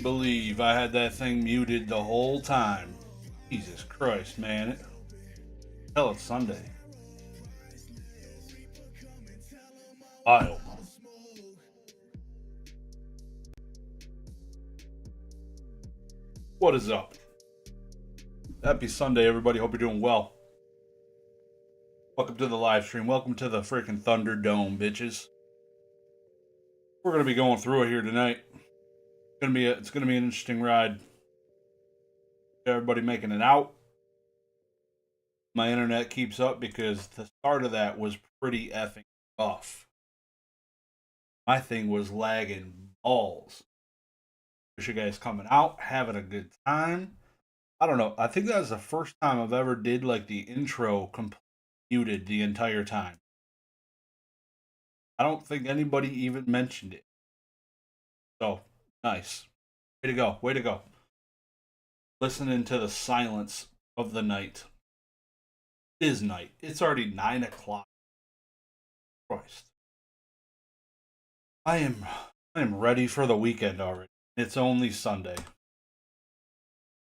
believe I had that thing muted the whole time. Jesus Christ, man. Hell, it's Sunday. Wild. What is up? Happy Sunday, everybody. Hope you're doing well. Welcome to the live stream. Welcome to the freaking Thunderdome, bitches. We're gonna be going through it here tonight. It's gonna be an interesting ride. Everybody making it out. My internet keeps up because the start of that was pretty effing rough. My thing was lagging balls. Wish you guys coming out, having a good time. I don't know. I think that was the first time I've ever did like the intro muted the entire time. I don't think anybody even mentioned it. So nice. Way to go. Way to go. Listening to the silence of the night. It is night. It's already 9 o'clock. Christ. I am ready for the weekend already. It's only Sunday.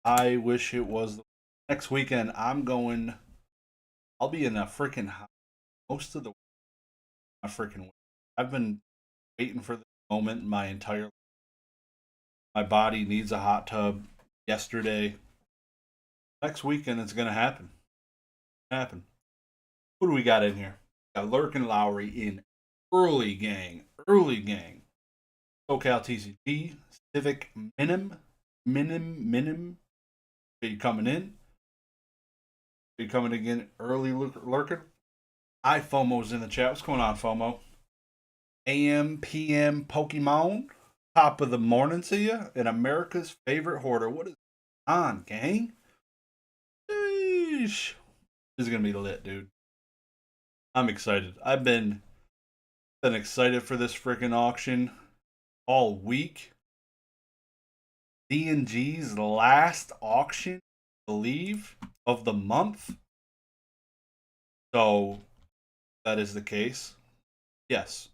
I wish it was next weekend. I'll be in a freaking house most of the freaking. I've been waiting for this moment my entire life. My body needs a hot tub. Yesterday, next weekend it's gonna happen. Happen. Who do we got in here? We got Lurk and Lowry in early gang. Early gang. SoCal TCG. Civic Minim. Are you coming in? Are you coming again early, Lurker? Hi, FOMO's in the chat. What's going on, FOMO? AM, PM, Pokemon. Top of the morning to you. And America's favorite hoarder. What is on, gang? Sheesh. This is going to be lit, dude. I'm excited. I've been excited for this freaking auction all week. D&G's last auction, I believe, of the month. So, that is the case. Yes.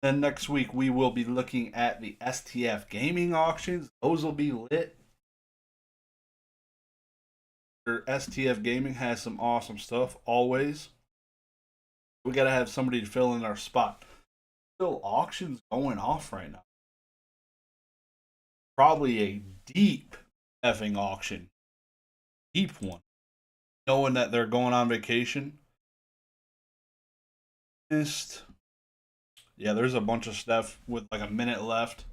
Then next week we will be looking at the STF gaming auctions. Those will be lit. STF gaming has some awesome stuff always. We got to have somebody to fill in our spot. Still auctions going off right now. Probably a deep effing auction. Deep one. Knowing that they're going on vacation. Yeah, there's a bunch of stuff with like a minute left.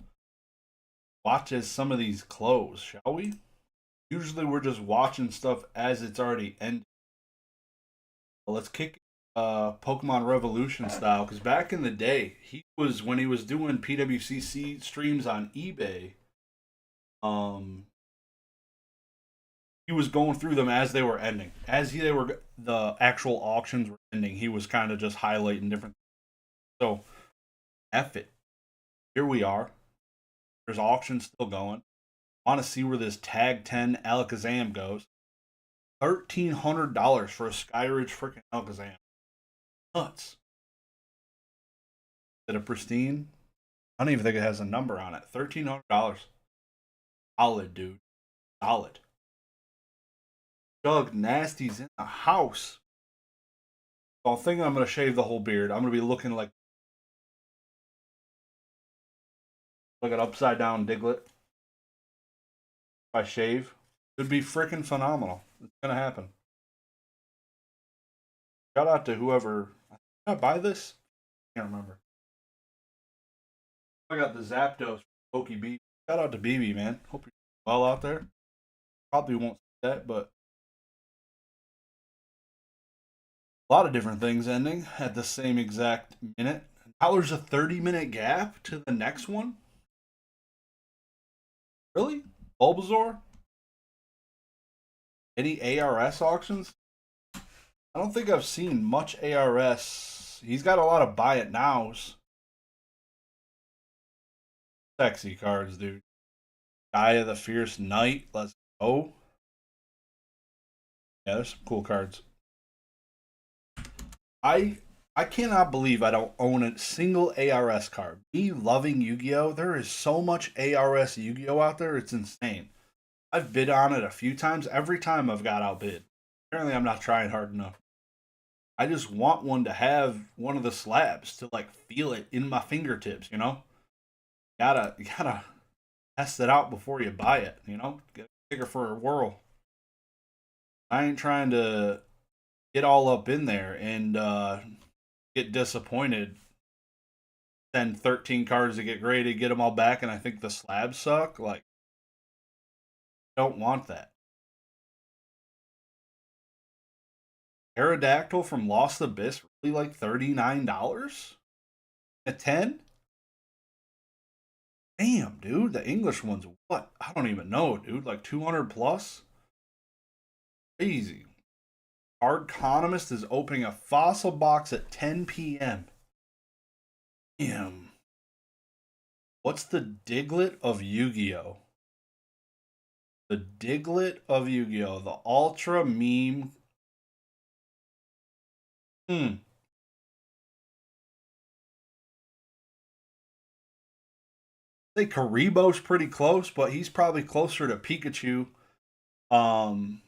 Watch as some of these close, shall we? Usually we're just watching stuff as it's already ended. Well, let's kick Pokemon Revolution style, because back in the day, when he was doing PWCC streams on eBay, he was going through them as they were ending. The actual auctions were ending, he was kind of just highlighting different. So, F it. Here we are. There's auctions still going. I want to see where this Tag 10 Alakazam goes. $1,300 for a Skyridge freaking Alakazam. Nuts. Is it a pristine? I don't even think it has a number on it. $1,300. Solid, dude. Solid. Doug Nasty's in the house. So I'm thinking I'm going to shave the whole beard. I'm going to be looking like an upside down Diglett. If I shave, it would be freaking phenomenal. It's going to happen. Shout out to whoever. Did I buy this? I can't remember. I got the Zapdos Pokey BB. Shout out to BB, man. Hope you're well out there. Probably won't see that, but a lot of different things ending at the same exact minute. Now there's a 30-minute gap to the next one. Really? Bulbasaur? Any ARS auctions? I don't think I've seen much ARS. He's got a lot of buy it nows. Sexy cards, dude. Gaia the Fierce Knight. Let's go. Yeah, there's some cool cards. I I cannot believe I don't own a single ARS card. Me loving Yu-Gi-Oh, there is so much ARS Yu-Gi-Oh out there, it's insane. I've bid on it a few times. Every time I've got outbid. Apparently, I'm not trying hard enough. I just want one to have one of the slabs to like feel it in my fingertips. You gotta test it out before you buy it. Get bigger for a whirl. I ain't trying to get all up in there and get disappointed. Send 13 cards to get graded, get them all back, and I think the slabs suck. Like, don't want that. Aerodactyl from Lost Abyss, really like $39? A 10? Damn, dude, the English one's what? I don't even know, dude. Like 200 plus? Crazy. Cardconomist is opening a fossil box at 10 p.m. Damn. What's the Diglett of Yu-Gi-Oh? The Diglett of Yu-Gi-Oh! The Ultra Meme. Hmm. I think Karibo's pretty close, but he's probably closer to Pikachu. Um,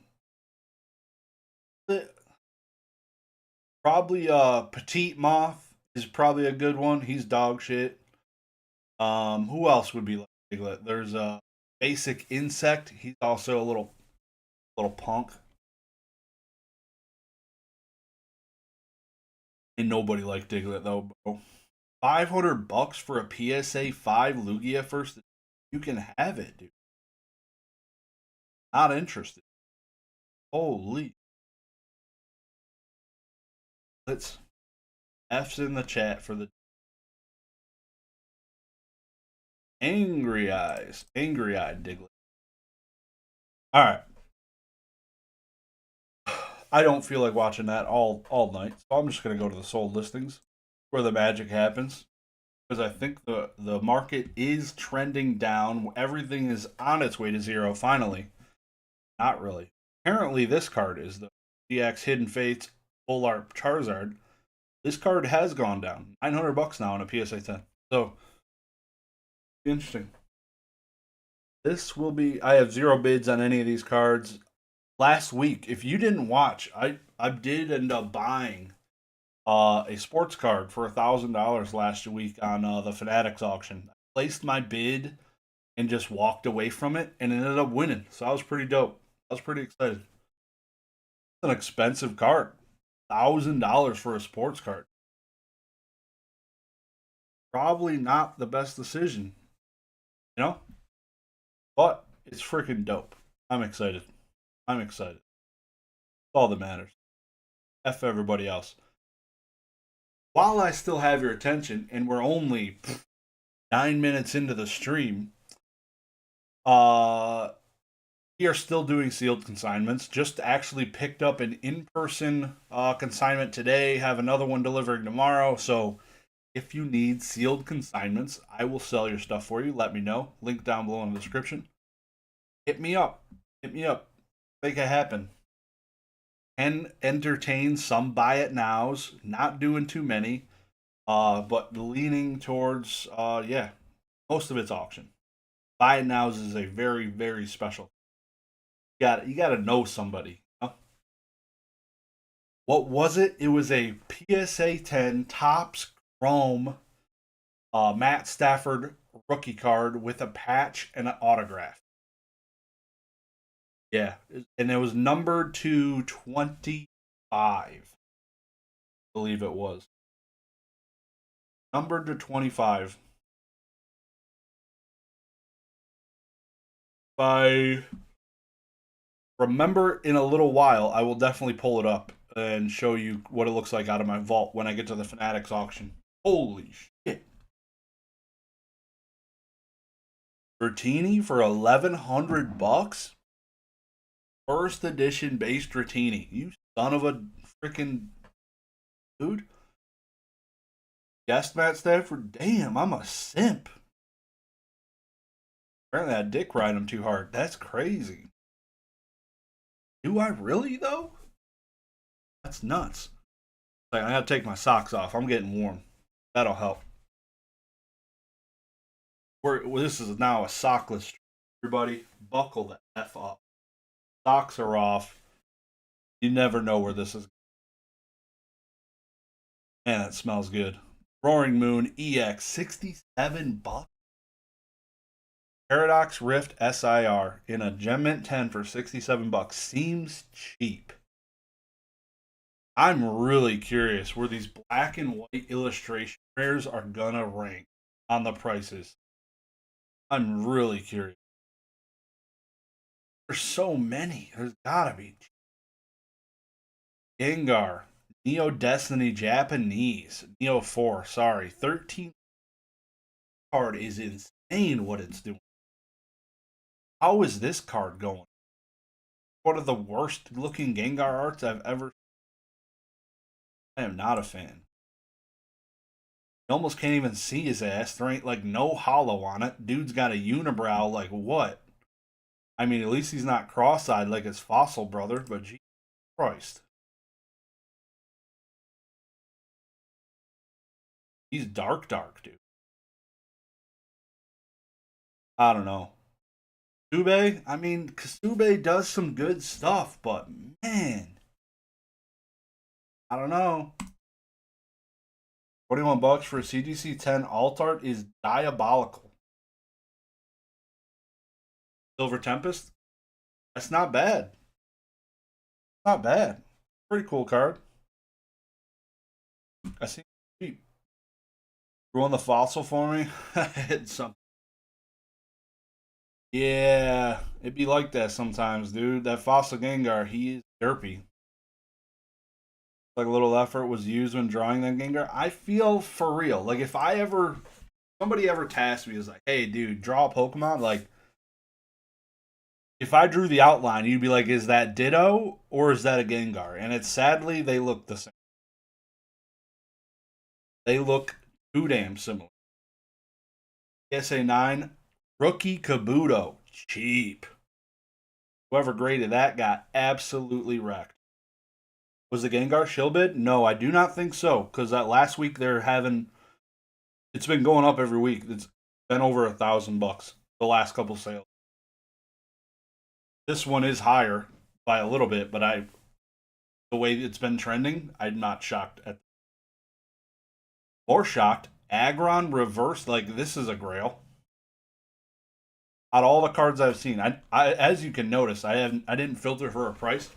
Probably Petite Moth is probably a good one. He's dog shit. Who else would be like Diglett? There's a Basic Insect. He's also a little punk. And nobody liked Diglett though, bro. $500 for a PSA 5 Lugia first. You can have it, dude. Not interested. Holy. Let's F's in the chat for the angry eyes. Angry eyed Diglett. Alright. I don't feel like watching that all night, so I'm just gonna go to the sold listings where the magic happens. Because I think the market is trending down. Everything is on its way to zero finally. Not really. Apparently, this card is the GX Hidden Fates Full Art Charizard. This card has gone down $900 now on a PSA 10. So interesting. This will be. I have zero bids on any of these cards. Last week, if you didn't watch, I did end up buying a sports card for $1,000 last week on the Fanatics auction. I placed my bid and just walked away from it and ended up winning. So I was pretty dope. I was pretty excited. It's an expensive card. $1,000 for a sports card. Probably not the best decision, you know? But it's freaking dope. I'm excited. I'm excited. That's all that matters. F everybody else. While I still have your attention, and we're only 9 minutes into the stream, we are still doing sealed consignments. Just actually picked up an in-person consignment today. Have another one delivering tomorrow. So if you need sealed consignments, I will sell your stuff for you. Let me know. Link down below in the description. Hit me up. Hit me up. Make it happen. And entertain some buy it nows. Not doing too many. But leaning towards yeah, most of it's auction. Buy it nows is a very, very special. You gotta know somebody. What was it? It was a PSA 10 Topps Chrome Matt Stafford rookie card with a patch and an autograph. Yeah, and it was numbered to 25. I believe it was. Numbered to 25. If I remember in a little while, I will definitely pull it up and show you what it looks like out of my vault when I get to the Fanatics auction. Holy shit. Dratini for $1,100? First edition base Dratini. You son of a freaking dude. Guest Matt Stafford? Damn, I'm a simp. Apparently I dick ride him too hard. That's crazy. Do I really though? That's nuts. Like, I gotta take my socks off. I'm getting warm. That'll help. This is now a sockless. Everybody, buckle the F up. Socks are off. You never know where this is. Man, that smells good. Roaring Moon EX, $67. Paradox Rift SIR in a Gem Mint 10 for $67 seems cheap. I'm really curious where these black and white illustration rares are gonna rank on the prices. I'm really curious. There's so many. There's gotta be. Gengar, Neo Destiny Japanese, Neo 4, sorry. 13 card is insane what it's doing. How is this card going? One of the worst looking Gengar arts I've ever. I am not a fan. You almost can't even see his ass. There ain't like no hollow on it. Dude's got a unibrow. Like what? I mean, at least he's not cross-eyed like his fossil brother. But Jesus Christ, he's dark, dude. I don't know. Kasube, I mean, Kasube does some good stuff, but man, I don't know. $21 for a CGC 10 alt art is diabolical. Silver Tempest, that's not bad. Not bad. Pretty cool card. I see. Ruin the fossil for me. I hit something. Yeah, it'd be like that sometimes, dude. That fossil Gengar, he is derpy. Like a little effort was used when drawing that Gengar. I feel for real. Like if I ever, somebody ever tasked me, is like, hey, dude, draw a Pokemon. Like if I drew the outline, you'd be like, is that Ditto or is that a Gengar? And it's sadly they look the same. They look too damn similar. PSA 9, Rookie Kabuto, cheap. Whoever graded that got absolutely wrecked. Was the Gengar shill bid? No, I do not think so. Because that last week they're having, it's been going up every week. It's been over $1,000 the last couple sales. This one is higher by a little bit, but the way it's been trending, I'm not shocked at. More shocked, Aggron reverse. Like this is a grail. Out of all the cards I've seen, I as you can notice, I didn't filter for a price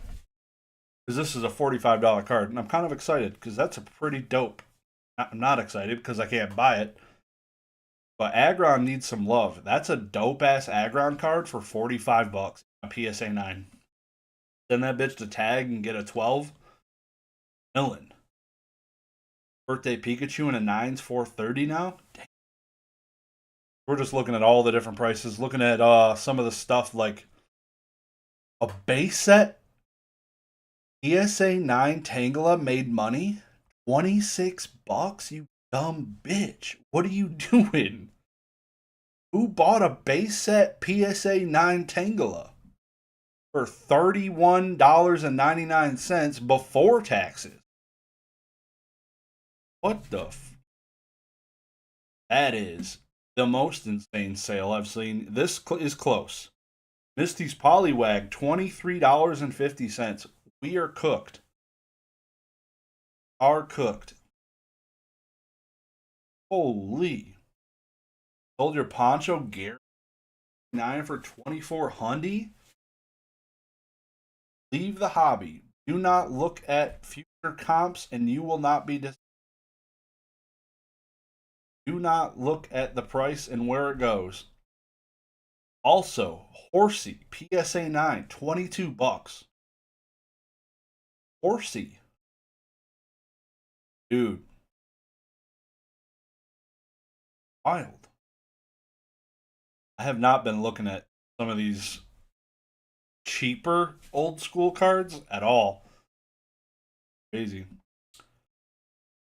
because this is a $45 card, and I'm kind of excited because that's a pretty dope. I'm not excited because I can't buy it, but Aggron needs some love. That's a dope ass Aggron card for $45. A PSA 9. Send that bitch to tag and get a 12. Villain. Birthday Pikachu in a 9's $430 now. Dang. We're just looking at all the different prices. Looking at some of the stuff like a base set PSA 9 Tangela made money. $26, you dumb bitch. What are you doing? Who bought a base set PSA 9 Tangela for $31.99 before taxes? What the That is the most insane sale I've seen. This is close. Misty's Poliwag, $23.50. We are cooked. Are cooked. Holy. Sold your Poncho Gary 9 for $2,400. Leave the hobby. Do not look at future comps and you will not be disappointed. Do not look at the price and where it goes. Also, Horsey, PSA 9, $22. Horsey. Dude. Wild. I have not been looking at some of these cheaper old school cards at all. Crazy.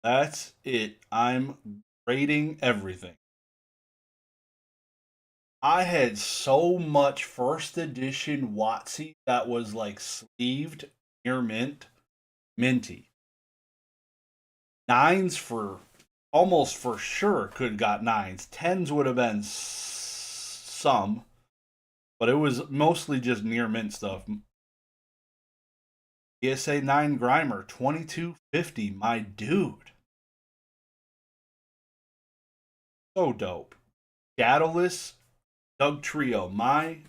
That's it. I'm rating everything. I had so much first edition WotC that was like sleeved near mint, minty. Nines for almost for sure could have got nines. Tens would have been some, but it was mostly just near mint stuff. PSA 9 Grimer, 2250, my dude. So dope. Shadowless Doug Trio, my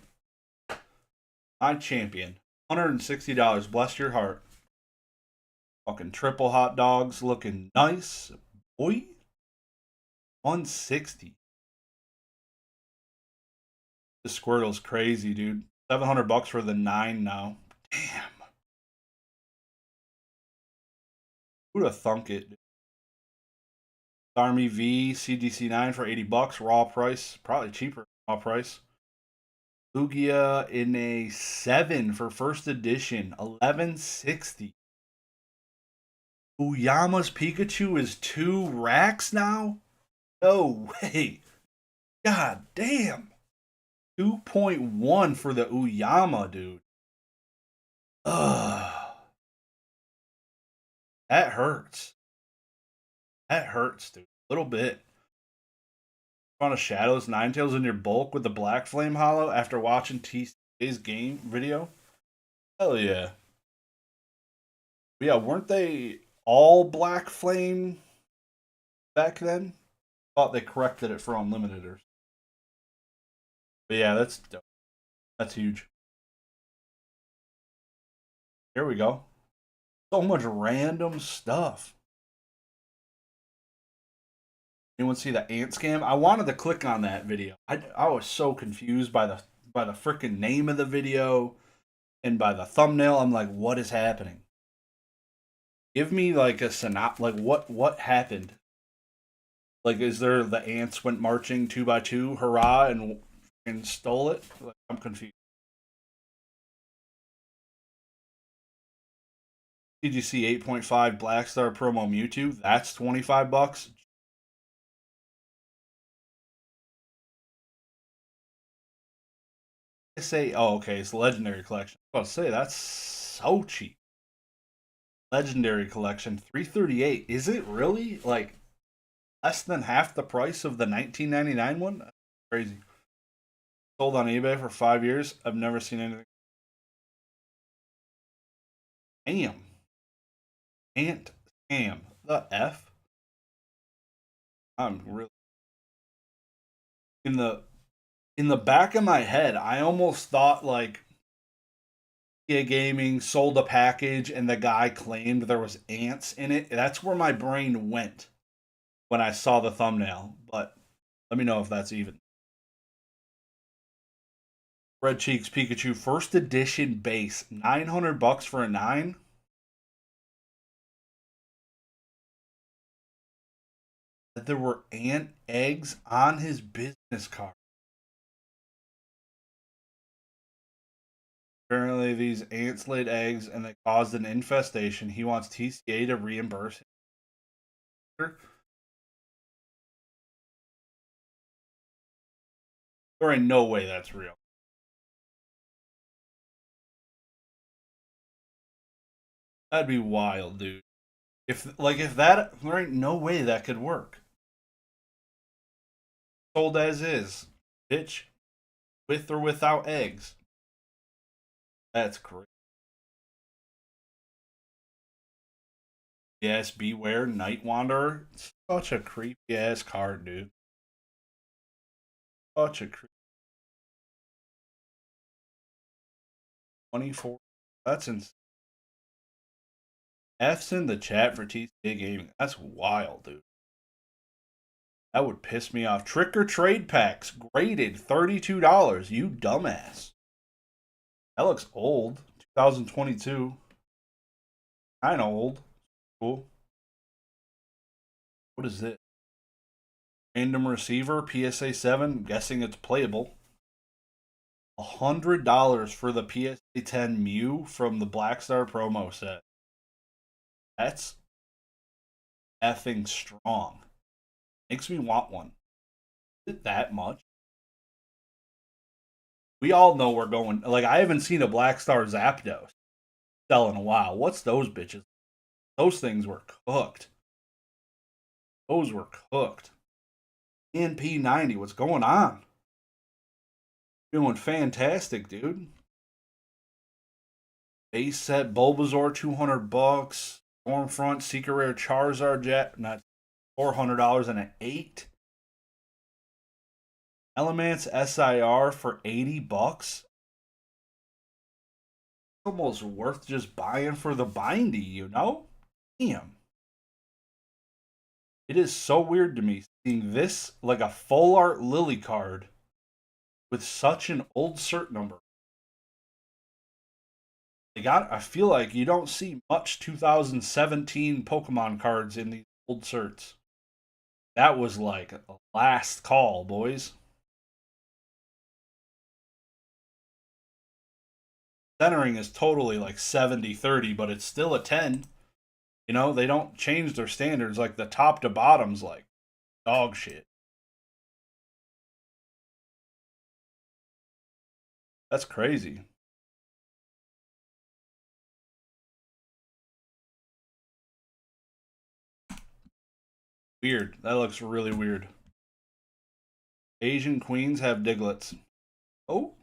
champion. $160. Bless your heart. Fucking triple hot dogs looking nice. Boy. 160. The Squirtle's crazy, dude. $700 for the 9 now. Damn. Who'd have thunk it? Army V CDC 9 for $80. Raw price. Probably cheaper. Raw price. Lugia in a 7 for first edition. $11.60. Uyama's Pikachu is 2 racks now? No way. God damn. 2.1 for the Uyama, dude. Ugh. That hurts. That hurts, dude. A little bit. On a Shadows Ninetales in your bulk with the Black Flame Hollow after watching TC's game video? Hell yeah. But yeah, weren't they all Black Flame back then? Thought they corrected it for Unlimiteders. But yeah, that's dope. That's huge. Here we go. So much random stuff. Anyone see the ant scam? I wanted to click on that video. I was so confused by the freaking name of the video and by the thumbnail. I'm like, what is happening? Give me like a synopsis. Like what happened? Like, is there the ants went marching 2 by 2, hurrah, and stole it? Like, I'm confused. TGC 8.5 Blackstar promo Mewtwo. That's $25. I say, oh, okay, it's Legendary Collection. I was about to say that's so cheap. Legendary Collection, $338. Is it really like less than half the price of the 1999 one? That's crazy. Sold on eBay for 5 years. I've never seen anything. Damn. Ant scam. The F? I'm really in the back of my head, I almost thought like EA Gaming sold a package and the guy claimed there was ants in it. That's where my brain went when I saw the thumbnail. But let me know if that's even. Red Cheeks Pikachu first edition base, $900 for a 9. That there were ant eggs on his business card. Apparently, these ants laid eggs and they caused an infestation. He wants TCA to reimburse him. There ain't no way that's real. That'd be wild, dude. If that, there ain't no way that could work. Sold as is, bitch, with or without eggs. That's crazy. Yes, beware, Night Wanderer. Such a creepy ass card, dude. Such a creepy. 24. That's insane. F's in the chat for TCA Gaming. That's wild, dude. That would piss me off. Trick or Trade packs graded $32. You dumbass. That looks old. 2022. Kind of old. Cool. What is this? Random receiver, PSA 7. I'm guessing it's playable. $100 for the PSA 10 Mew from the Blackstar promo set. That's effing strong. Makes me want one. Is it that much? We all know we're going. Like, I haven't seen a Blackstar Zapdos sell in a while. What's those bitches? Those things were cooked. Those were cooked. NP90, what's going on? Doing fantastic, dude. Base set Bulbasaur, $200. Stormfront, Secret Rare Charizard Jet, not $400 and an 8. Elements SIR for $80. Almost worth just buying for the bindy, you know? Damn. It is so weird to me seeing this like a full art Lily card with such an old cert number. I feel like you don't see much 2017 Pokemon cards in these old certs. That was like a last call, boys. Centering is totally like 70-30, but it's still a 10. You know, they don't change their standards. Like the top to bottom's like dog shit. That's crazy. Weird. That looks really weird. Asian queens have Digletts. Oh.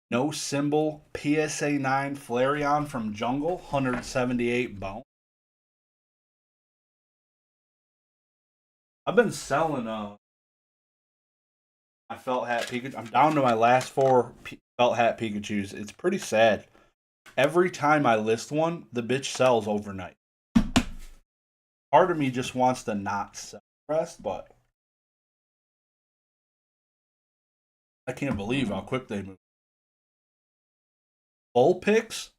No symbol. PSA 9 Flareon from Jungle. 178 bone. I've been selling my felt hat Pikachu. I'm down to my last 4 felt hat Pikachus. It's pretty sad. Every time I list one, the bitch sells overnight. Part of me just wants to not sell the rest, but I can't believe how quick they move. Bullpix,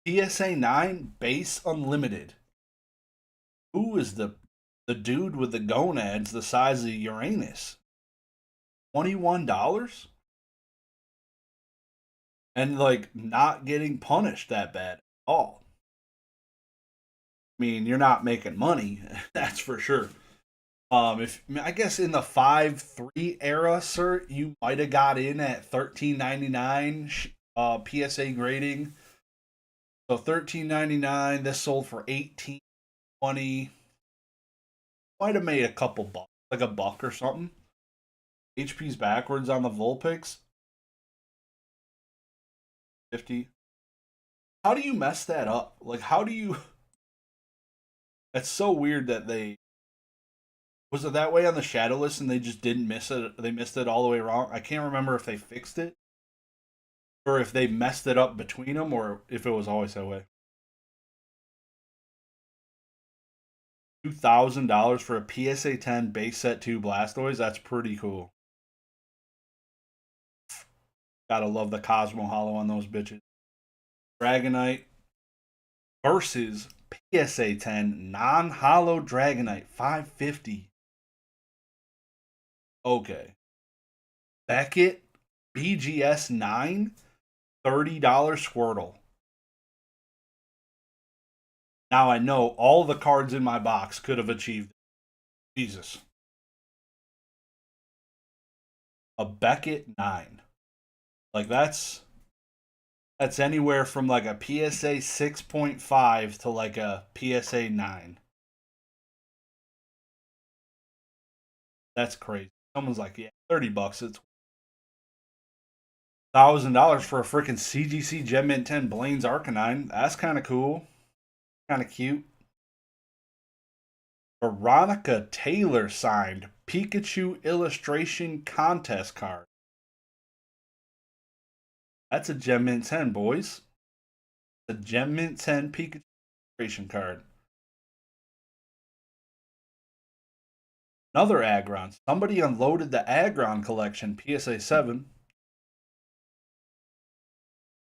PSA 9, base unlimited. Who is the dude with the gonads the size of Uranus? $21? And like not getting punished that bad at all. I mean, you're not making money, that's for sure. If I guess in the 5.3 era, sir, you might have got in at $13.99 PSA grading. So $13.99. This sold for $18.20. Might have made a couple bucks, like a buck or something. HP's backwards on the Vulpix. 50. How do you mess that up? Like, how do you? It's so weird that they. Was it that way on the Shadowless and they just didn't miss it? They missed it all the way wrong. I can't remember if they fixed it or if they messed it up between them or if it was always that way. $2,000 for a PSA 10 base set 2 Blastoise. That's pretty cool. Gotta love the Cosmo Hollow on those bitches. Dragonite versus PSA 10 non-hollow Dragonite 550. Okay. Beckett BGS 9 $30 Squirtle. Now I know all the cards in my box could have achieved it. Jesus. A Beckett 9. Like that's anywhere from like a PSA 6.5 to like a PSA 9. That's crazy. Someone's like, yeah, $30. It's $1,000 for a freaking CGC Gem Mint 10 Blaine's Arcanine. That's kind of cool. Kind of cute. Veronica Taylor signed Pikachu illustration contest card. That's a Gem Mint 10, boys. The Gem Mint 10 Pikachu illustration card. Another Aggron. Somebody unloaded the Aggron collection, PSA 7.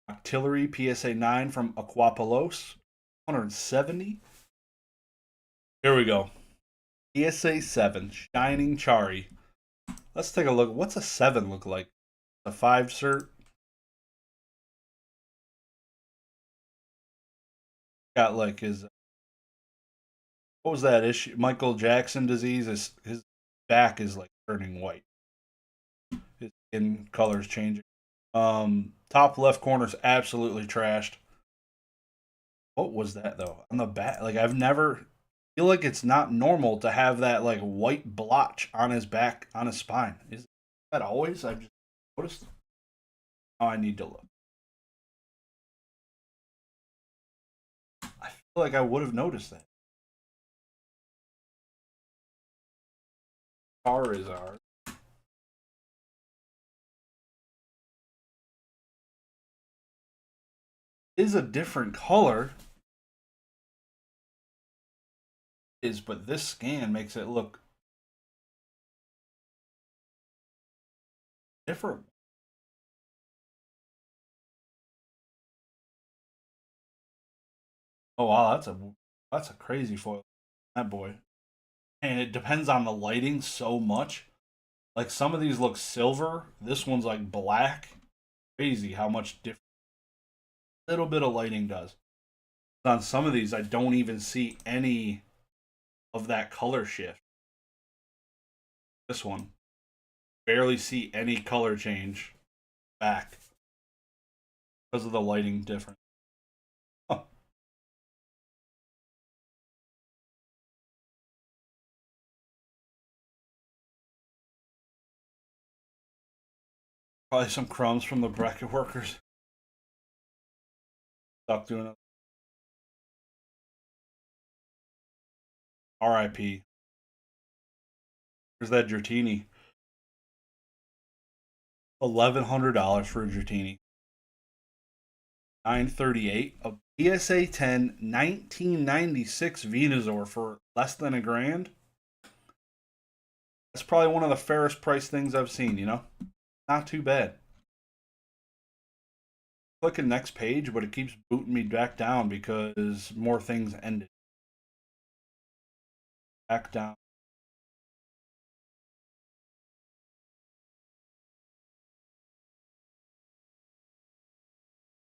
Octillery, PSA 9 from Aquapolos. 170. Here we go. PSA 7, Shining Chari. Let's take a look. What's a 7 look like? A 5 cert? Got like his. What was that issue? Michael Jackson disease. His back is like turning white. His skin color's changing. Top left corner's absolutely trashed. What was that though? On the back, like I've never. feel like it's not normal to have that like white blotch on his back, on his spine. Is that always? I've just noticed. Oh, I need to look. I feel like I would have noticed that. Charizard is a different color, but this scan makes it look different. Oh wow, that's a crazy foil. That boy. And it depends on the lighting so much. Like some of these look silver. This one's like black. Crazy how much different little bit of lighting does. On some of these, I don't even see any of that color shift. This one, barely see any color change back because of the lighting difference. Huh. Probably some crumbs from the bracket workers. Stuck doing it. R.I.P. Where's that Dratini? $1,100 for a Dratini. 938. A PSA 10 1996 Venusaur for less than a grand. That's probably one of the fairest price things I've seen, you know? Not too bad. Clicking next page, but it keeps booting me back down because more things ended. Back down.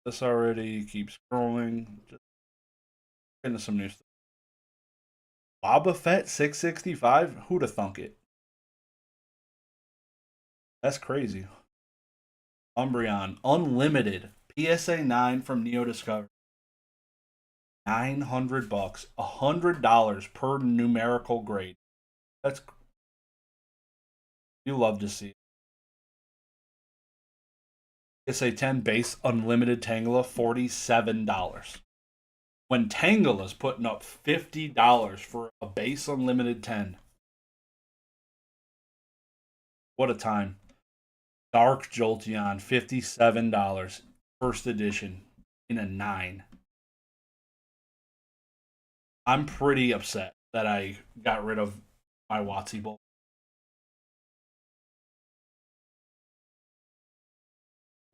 This already keeps scrolling. Just into some new stuff. Boba Fett 665? Who'da thunk it? That's crazy. Umbreon Unlimited PSA 9 from Neo Discovery. $900, $100 per numerical grade. That's you love to see. PSA 10 base unlimited Tangela $47. When Tangela's putting up $50 for a base unlimited 10. What a time. Dark Jolteon $57. First edition in a 9. I'm pretty upset that I got rid of my Watsy Bowl.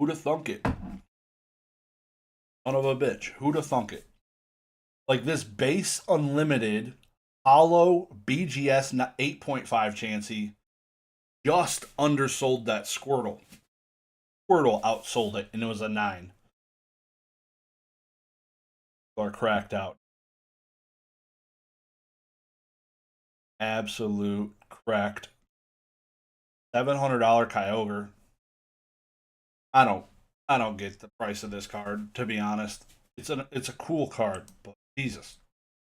Who'da thunk it? Son of a bitch. Who'da thunk it? Like this base unlimited hollow BGS 8.5 Chansey just undersold that Squirtle. Squirtle outsold it, and it was a 9. Or cracked out. Absolute cracked. $700 Kyogre. I don't I don't get the price of this card, to be honest. It's a cool card, but Jesus.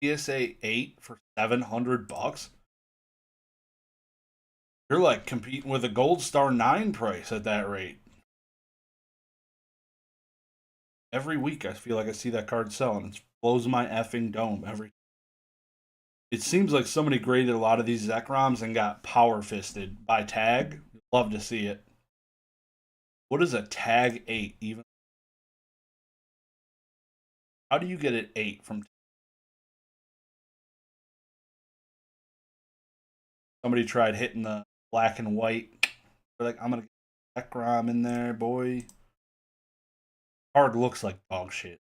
PSA 8 for $700? You're like competing with a Gold Star 9 price at that rate. Every week I feel like I see that card selling. It blows my effing dome every. It seems like somebody graded a lot of these Zekroms and got power fisted by tag. Love to see it. What is a tag 8 even? How do you get an 8 from somebody tried hitting the black and white? They're like, I'm gonna get Zekrom in there, boy. Card looks like dog shit.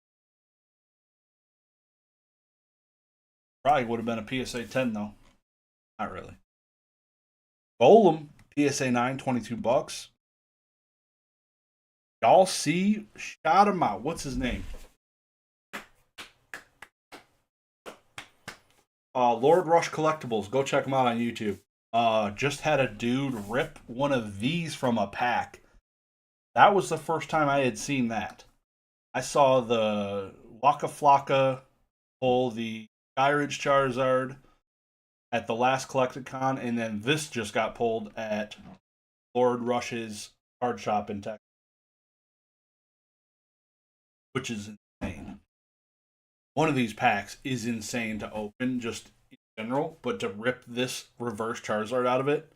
Probably would have been a PSA 10 though. Not really. Golem, PSA 9, $22. Y'all see? Shout him out. What's his name? Lord Rush Collectibles. Go check him out on YouTube. Just had a dude rip one of these from a pack. That was the first time I had seen that. I saw the Waka Flocka pull the Skyridge Charizard, at the last Collecticon, and then this just got pulled at Lord Rush's card shop in Texas, which is insane. One of these packs is insane to open just in general, but to rip this reverse Charizard out of it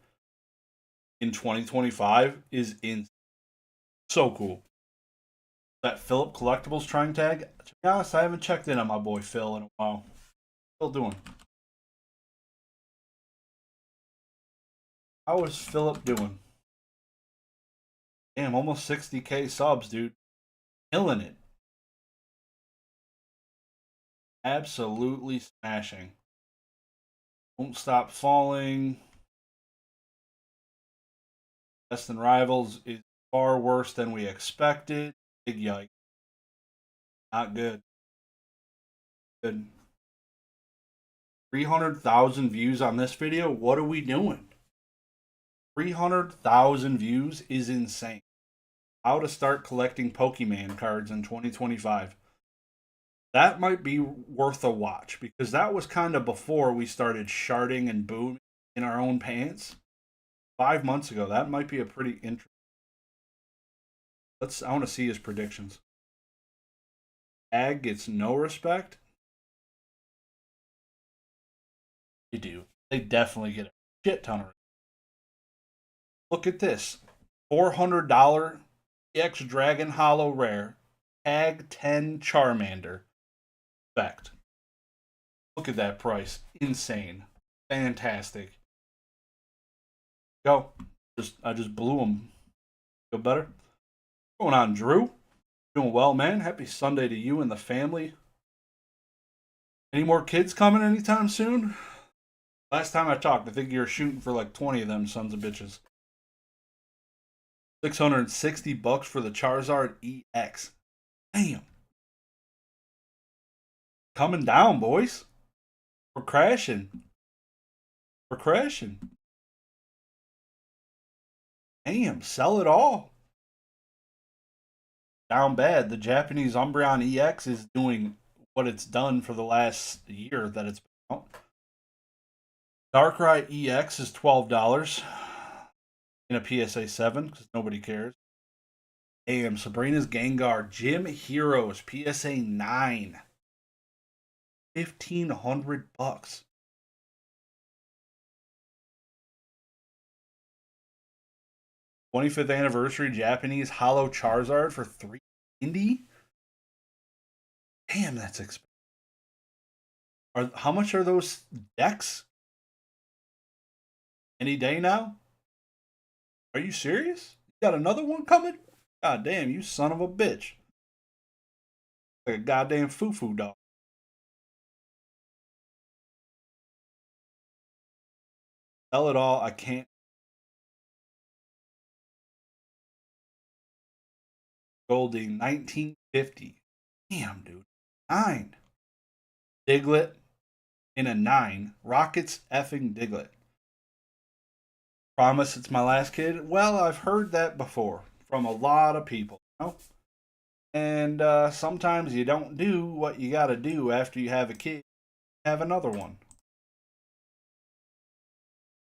in 2025 is insane. So cool. That Philip Collectibles trying tag. To be honest, I haven't checked in on my boy Phil in a while. Still doing. How is Philip doing? Damn, almost 60K subs, dude. Killing it. Absolutely smashing. Won't stop falling. Best in Rivals is far worse than we expected. Big yikes. Not good. Good. 300,000 views on this video. What are we doing? 300,000 views is insane. How to start collecting Pokemon cards in 2025. That might be worth a watch because that was kind of before we started sharding and booming in our own pants. 5 months ago. That might be a pretty interesting. I want to see his predictions. Ag gets no respect. They do. They definitely get a shit ton of respect. Look at this. $400 EX Dragon Hollow Rare. Tag 10 Charmander. Respect. Look at that price. Insane. Fantastic. Go. I just blew him. Feel better? What's going on, Drew? Doing well, man. Happy Sunday to you and the family. Any more kids coming anytime soon? Last time I talked, I think you were shooting for like 20 of them sons of bitches. $660 for the Charizard EX. Damn. Coming down, boys. We're crashing. We're crashing. Damn, sell it all. Down bad. The Japanese Umbreon EX is doing what it's done for the last year that it's been out. Darkrai EX is $12 in a PSA 7 because nobody cares. Damn, Sabrina's Gengar Gym Heroes PSA 9. $1,500. $25th anniversary Japanese Hollow Charizard for $390. Damn, that's expensive. How much are those decks? Any day now? Are you serious? You got another one coming? God damn, you son of a bitch. Like a goddamn foo-foo dog. Sell it all. I can't. Golding, 1950. Damn, dude. 9. Diglett in a 9. Rockets effing Diglett. Promise it's my last kid? Well, I've heard that before from a lot of people. You know? And sometimes you don't do what you got to do after you have a kid. Have another one.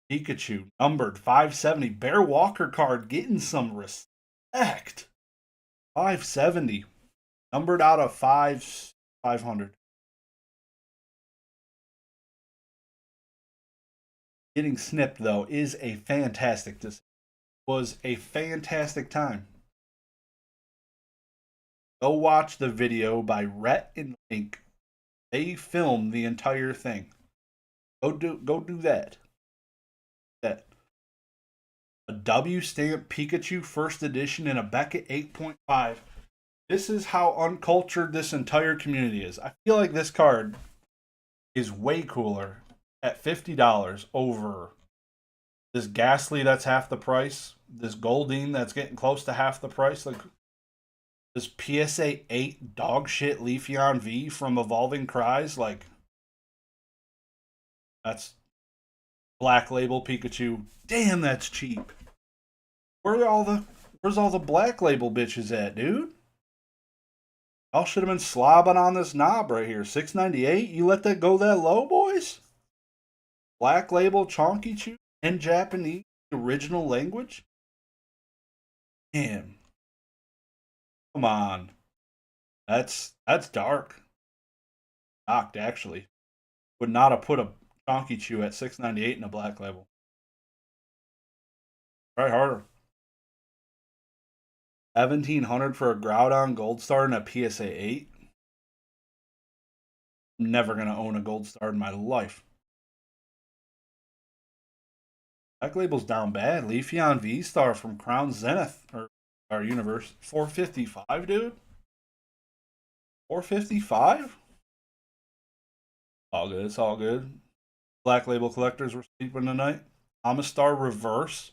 Pikachu, numbered 570. Bear Walker card getting some respect. 570. Numbered out of 500. Getting snipped, though, is a fantastic decision. Was a fantastic time. Go watch the video by Rhett and Link. They filmed the entire thing. Go do that. A W stamp Pikachu first edition in a Beckett 8.5. This is how uncultured this entire community is. I feel like this card is way cooler at $50 over this Ghastly that's half the price, this Goldeen that's getting close to half the price, like this PSA 8 dog shit Leafeon V from Evolving Cries, like that's Black Label Pikachu. Damn, that's cheap. Where's all the Black Label bitches at, dude? Y'all should have been slobbing on this knob right here. $6.98? You let that go that low, boys? Black Label Chonky Chew in Japanese, original language? Damn. Come on. That's dark. Knocked, actually. Would not have put a Chonky Chew at 6.98 in a Black Label. Try harder. 1,700 for a Groudon Gold Star and a PSA 8. Never gonna own a Gold Star in my life. Black Label's down bad. Leafeon V-Star from Crown Zenith, or our universe. 455, dude? 455? All good, it's all good. Black Label collectors were sleeping tonight. Amistar Reverse.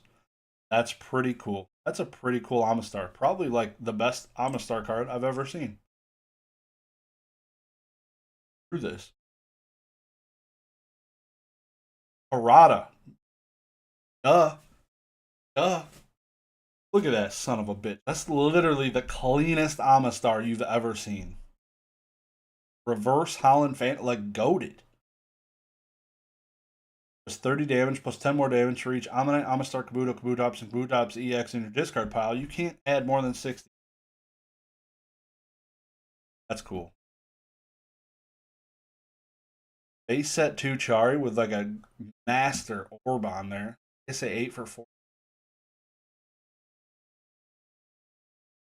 That's pretty cool. That's a pretty cool Amistar. Probably like the best Amistar card I've ever seen. Through this. Harada. Duh. Duh. Look at that son of a bitch. That's literally the cleanest Amistar you've ever seen. Reverse Holland Fan, like goated. Plus 30 damage, plus 10 more damage for each Ammonite, Amistar, Kabuto, Kabutops, and Kabutops EX in your discard pile. You can't add more than 60. That's cool. Base set 2 Chari with like a master orb on there. I say 8 for 4.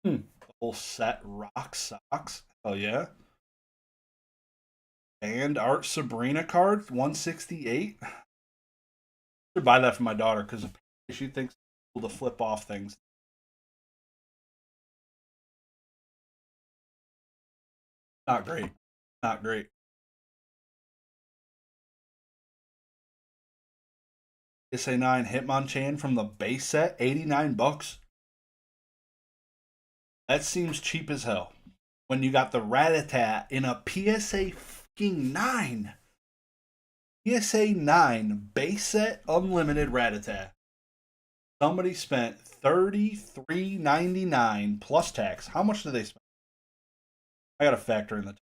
The whole set rock socks. Hell yeah. And Art Sabrina card, 168. I should buy that for my daughter because she thinks it's cool to flip off things. Not great. Not great. SA9 Hitmonchan from the base set, 89 bucks. That seems cheap as hell. When you got the Rattata in a PSA fucking 9. PSA 9 base set unlimited Rattata. Somebody spent $33.99 plus tax. How much did they spend? I gotta factor in the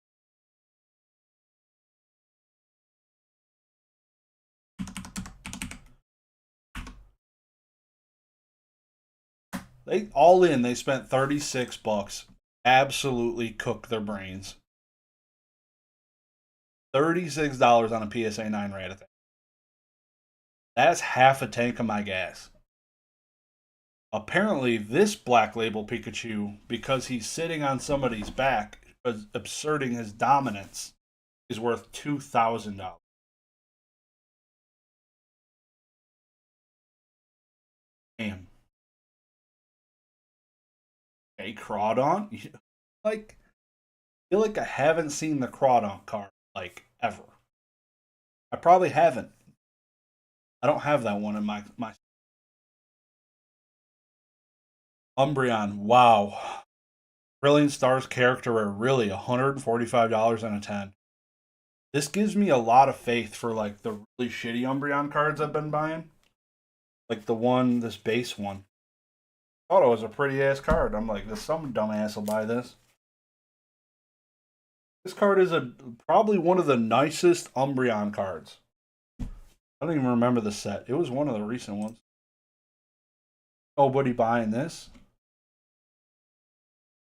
they all in. They spent 36 bucks. Absolutely cook their brains. $36 on a PSA 9 Rattata. That's half a tank of my gas. Apparently, this Black Label Pikachu, because he's sitting on somebody's back, asserting his dominance, is worth $2,000. Damn. A Crawdon? Like, I feel like I haven't seen the Crawdon card, like, ever. I probably haven't. I don't have that one in my Umbreon. Wow. Brilliant Stars character are really $145 and a 10. This gives me a lot of faith for like the really shitty Umbreon cards I've been buying. Like this base one. I thought it was a pretty ass card. I'm like, some dumbass will buy this. This card is probably one of the nicest Umbreon cards. I don't even remember the set. It was one of the recent ones. Nobody buying this.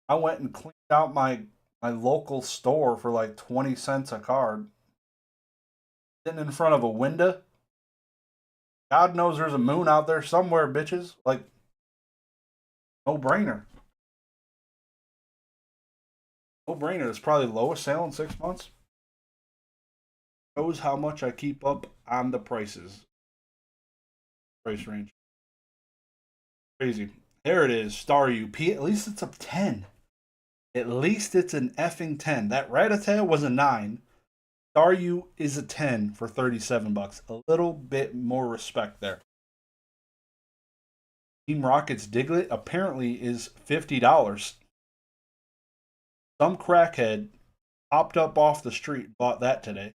I went and cleaned out my local store for like 20 cents a card. Sitting in front of a window. God knows there's a moon out there somewhere, bitches. Like, no brainer. No brainer. It's probably lowest sale in 6 months. Shows how much I keep up on the prices. Price range. Crazy. There it is. Staryu. At least it's a 10. At least it's an effing 10. That Rattata was a 9. Staryu is a 10 for 37 bucks. A little bit more respect there. Team Rocket's Diglett apparently is $50. Some crackhead popped up off the street and bought that today.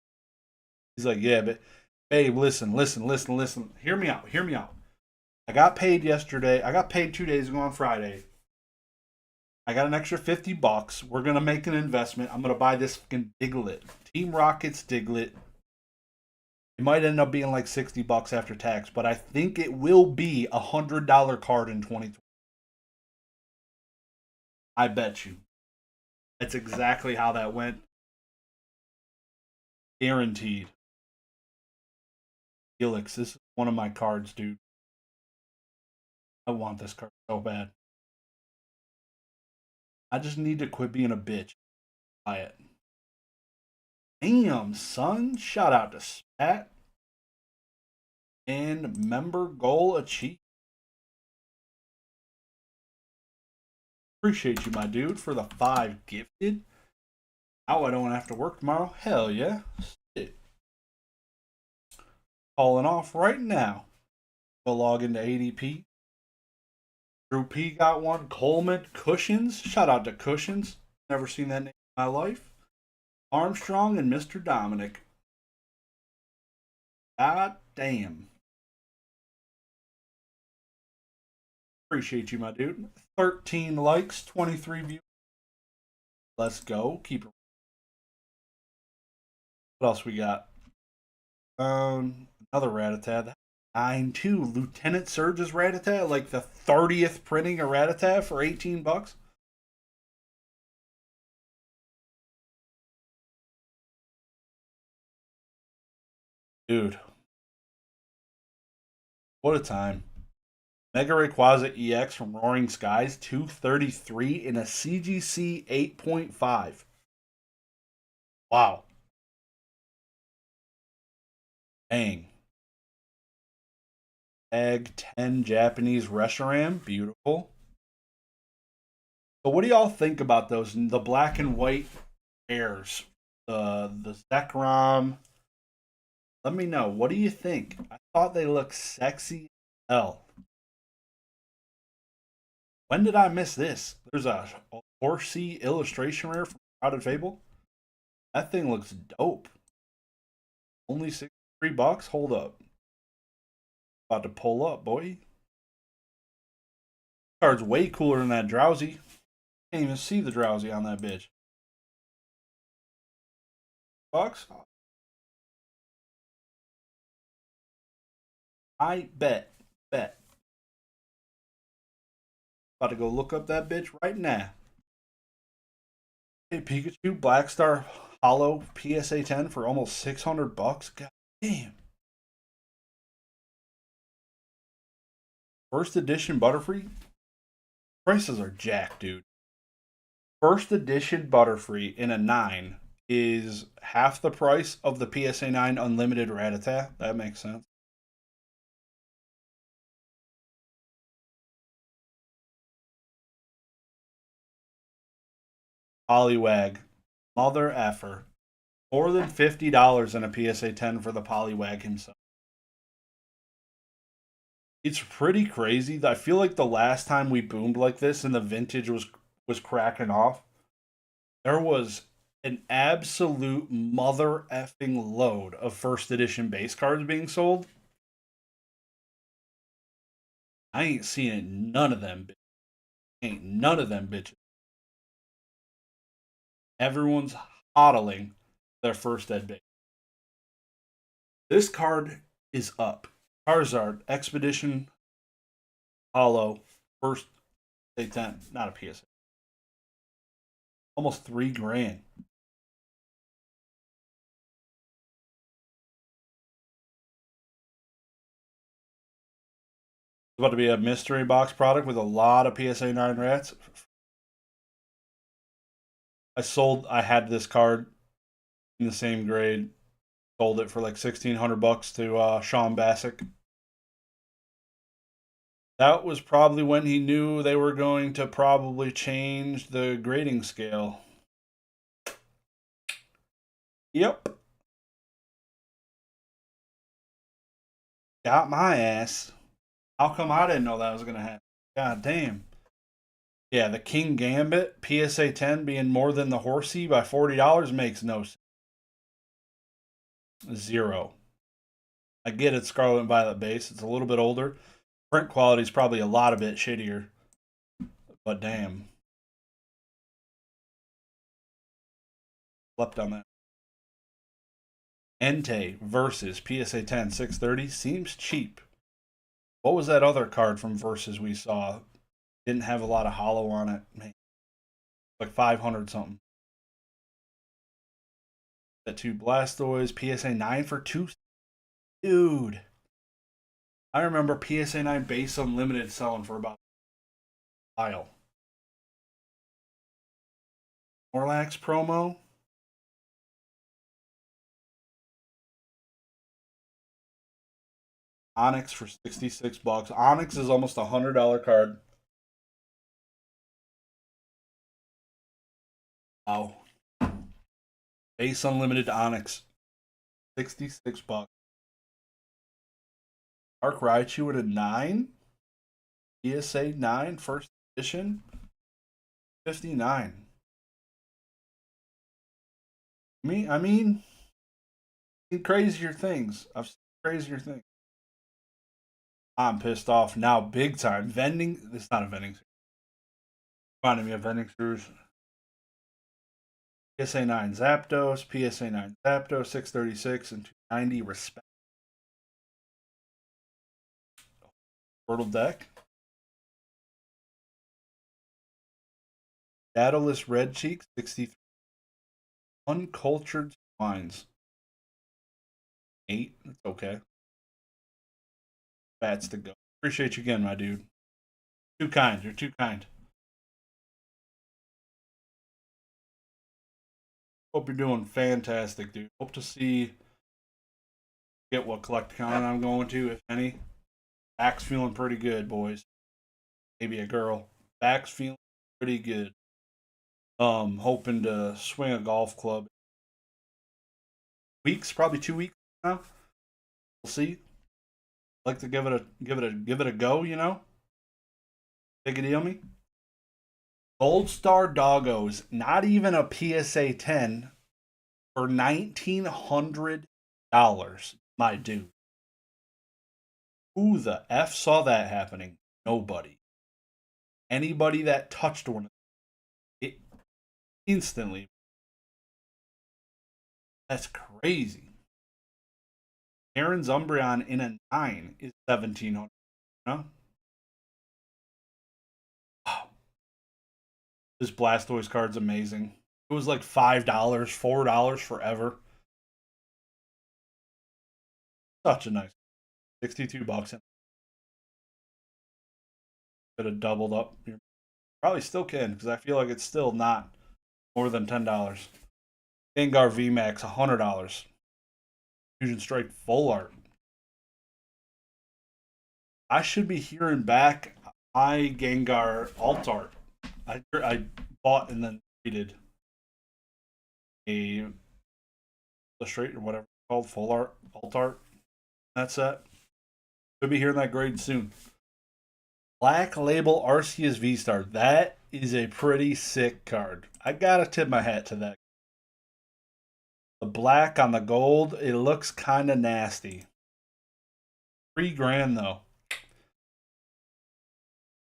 He's like, yeah, but babe, listen. Hear me out. I got paid yesterday. I got paid 2 days ago on Friday. I got an extra 50 bucks. We're going to make an investment. I'm going to buy this fucking Diglett. Team Rocket's Diglett. It might end up being like $60 after tax, but I think it will be a $100 card in 2020. I bet you. That's exactly how that went. Guaranteed. Helix, this is one of my cards, dude. I want this card so bad. I just need to quit being a bitch. Buy it. Damn, son. Shout out to Spat. And member goal achieved. Appreciate you, my dude, for the 5 gifted. Now I don't have to work tomorrow. Hell yeah. Shit. Calling off right now. We'll log into ADP. Drew P got one. Coleman, Cushions. Shout out to Cushions. Never seen that name in my life. Armstrong and Mr. Dominic. God damn. Appreciate you, my dude. 13 likes, 23 views. Let's go. Keep it. What else we got? Another Rattata. 9-2. Lieutenant Surge's Rattata, like the 30th printing of Rattata for $18. Dude. What a time. Mega Rayquaza EX from Roaring Skies, 233 in a CGC 8.5. Wow. Dang. Egg 10 Japanese Reshiram. Beautiful. So what do y'all think about those? The black and white pairs. The Zekrom. Let me know. What do you think? I thought they looked sexy as hell. When did I miss this? There's a horsey illustration rare from Crowded Fable. That thing looks dope. Only $63? Hold up. About to pull up, boy. Card's way cooler than that Drowsy. Can't even see the Drowsy on that bitch. Bucks? I bet. About to go look up that bitch right now. Hey, Pikachu, Black Star Hollow PSA 10 for almost $600. God damn. First edition Butterfree? Prices are jacked, dude. First edition Butterfree in a 9 is half the price of the PSA 9 Unlimited Rattata. That makes sense. Poliwag. Mother effer. More than $50 in a PSA 10 for the Poliwag himself. It's pretty crazy. I feel like the last time we boomed like this and the vintage was cracking off, there was an absolute mother effing load of first edition base cards being sold. I ain't seeing none of them. Ain't none of them bitches. Everyone's hodling their first ed base. This card is up. Charizard Expedition Hollow first day 10, not a PSA. Almost $3,000. It's about to be a mystery box product with a lot of PSA 9 rats. I had this card in the same grade. Sold it for like $1,600 to Sean Bassick. That was probably when he knew they were going to probably change the grading scale. Yep. Got my ass. How come I didn't know that was going to happen? God damn. Yeah, the King Gambit PSA 10 being more than the Horsey by $40 makes no sense. Zero. I get it, Scarlet and Violet base. It's a little bit older. Print quality is probably a lot of bit shittier. But damn. Slept on that. Entei versus PSA 10 630 seems cheap. What was that other card from Versus we saw? Didn't have a lot of hollow on it. Man, like 500 something. That 2 Blastoise, PSA 9 for 2. Dude. I remember PSA 9 base unlimited selling for about a while. Morlax promo. Onyx for 66 bucks. Onyx is almost a $100 card. Wow. Base unlimited Onyx. 66 bucks. Dark Raichu at a 9. PSA 9 first edition. 59. I mean crazier things. I've seen crazier things. I'm pissed off now big time. Vending, it's not a vending. Reminding me of vending screws. PSA 9 Zapdos, PSA 9 Zapdos, 636 and 290 respect. Portal deck. Shadowless Red Cheek, 63. Uncultured Swines. 8. That's okay. Bats to go. Appreciate you again, my dude. Too kind. You're too kind. Hope you're doing fantastic, dude. Hope to see get what Collecticon I'm going to, if any. Back's feeling pretty good, boys. Maybe a girl. Back's feeling pretty good. Hoping to swing a golf club. Weeks, probably 2 weeks now. We'll see. Like to give it a go, you know? Take a deal, me. Gold Star Doggos, not even a PSA 10 for $1,900, my dude. Who the F saw that happening? Nobody. Anybody that touched one, it instantly. That's crazy. Aaron's Umbreon in a 9 is $1,700. Huh? Wow. This Blastoise card's amazing. It was like $5, $4 forever. Such a nice. 62 bucks. Could have doubled up. Probably still can, because I feel like it's still not more than $10. Gengar VMAX, $100. Fusion Strike full art. I should be hearing back my Gengar alt art. I bought and then traded a illustrate or whatever it's called, full art, alt art. That's it. Should be hearing that grade soon. Black Label Arceus V-Star. That is a pretty sick card. I gotta tip my hat to that. The black on the gold, it looks kind of nasty. $3,000 though.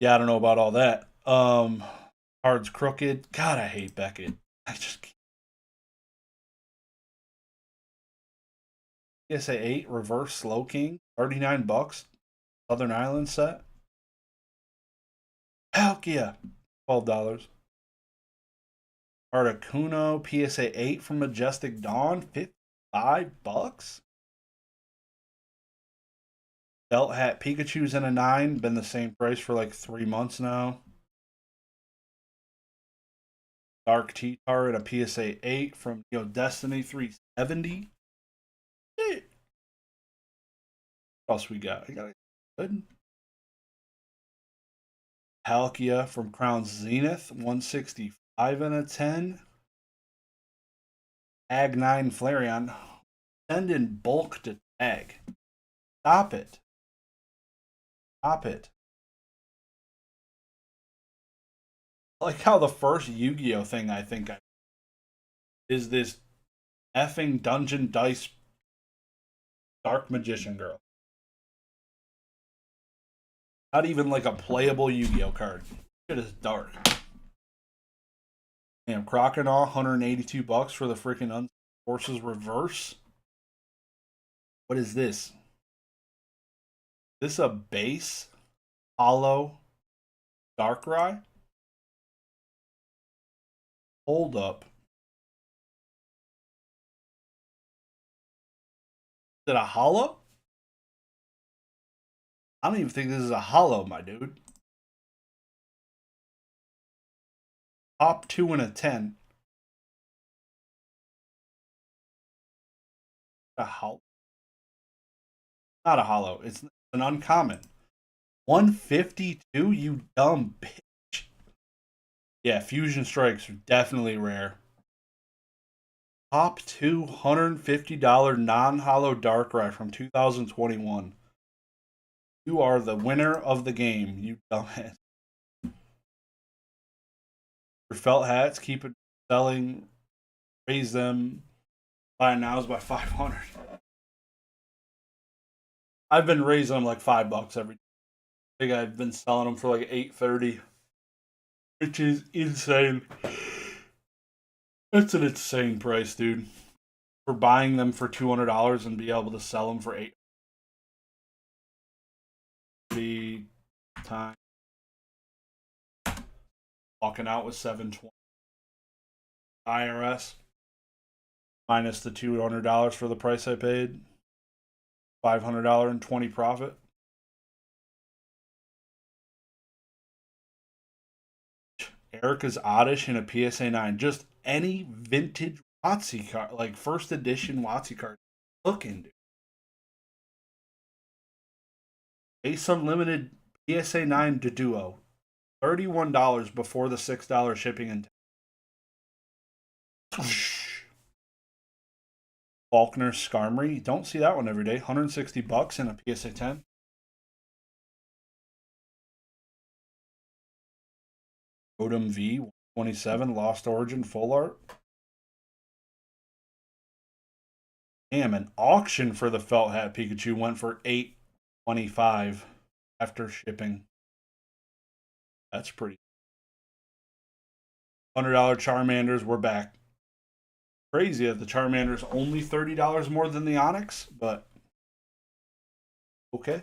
Yeah, I don't know about all that. Card's crooked. God, I hate Beckett. I just can't. PSA 8 Reverse Slow King, $39. Southern Island set. Palkia, $12. Articuno PSA 8 from Majestic Dawn, $55. Belt Hat Pikachu's in a 9, been the same price for like 3 months now. Dark T-Tar in a PSA 8 from Destiny 370. What else we got? Good. Palkia from Crown Zenith, 165 and a 10. Ag 9 Flareon. Send in bulk to tag. Stop it. Stop it. I like how the first Yu-Gi-Oh thing I think is this effing Dungeon Dice Dark Magician girl. Not even like a playable Yu-Gi-Oh card. It is dark. Damn, Croconaw, $182 for the freaking Forces Reverse. What is this? This a base hollow Darkrai? Hold up. Is it a hollow? I don't even think this is a hollow, my dude. Top 2 and a 10. A hollow? Not a hollow. It's an uncommon. 152, you dumb bitch. Yeah, fusion strikes are definitely rare. Top $250 non-hollow Darkrai from 2021. You are the winner of the game, you dumbass. Your felt hats, keep it selling, raise them. Buy nows by 500. I've been raising them like $5 every day. I think I've been selling them for like $8.30, which is insane. That's an insane price, dude. For buying them for $200 and be able to sell them for $8. Time walking out with 720 IRS minus the $200 for the price I paid. $500 and 20 profit. Erica's Oddish in a PSA 9. Just any vintage WotC card, like first edition WotC card. Looking, dude. Ace Unlimited PSA 9 to Duo. $31 before the $6 shipping and Faulkner Skarmory. Don't see that one every day. $160 in a PSA 10. Odom V 27 Lost Origin full art. Damn, an auction for the felt hat Pikachu went for $8.25 after shipping. That's pretty. $100 Charmanders, we're back. Crazy that the Charmander's only $30 more than the Onyx, but okay.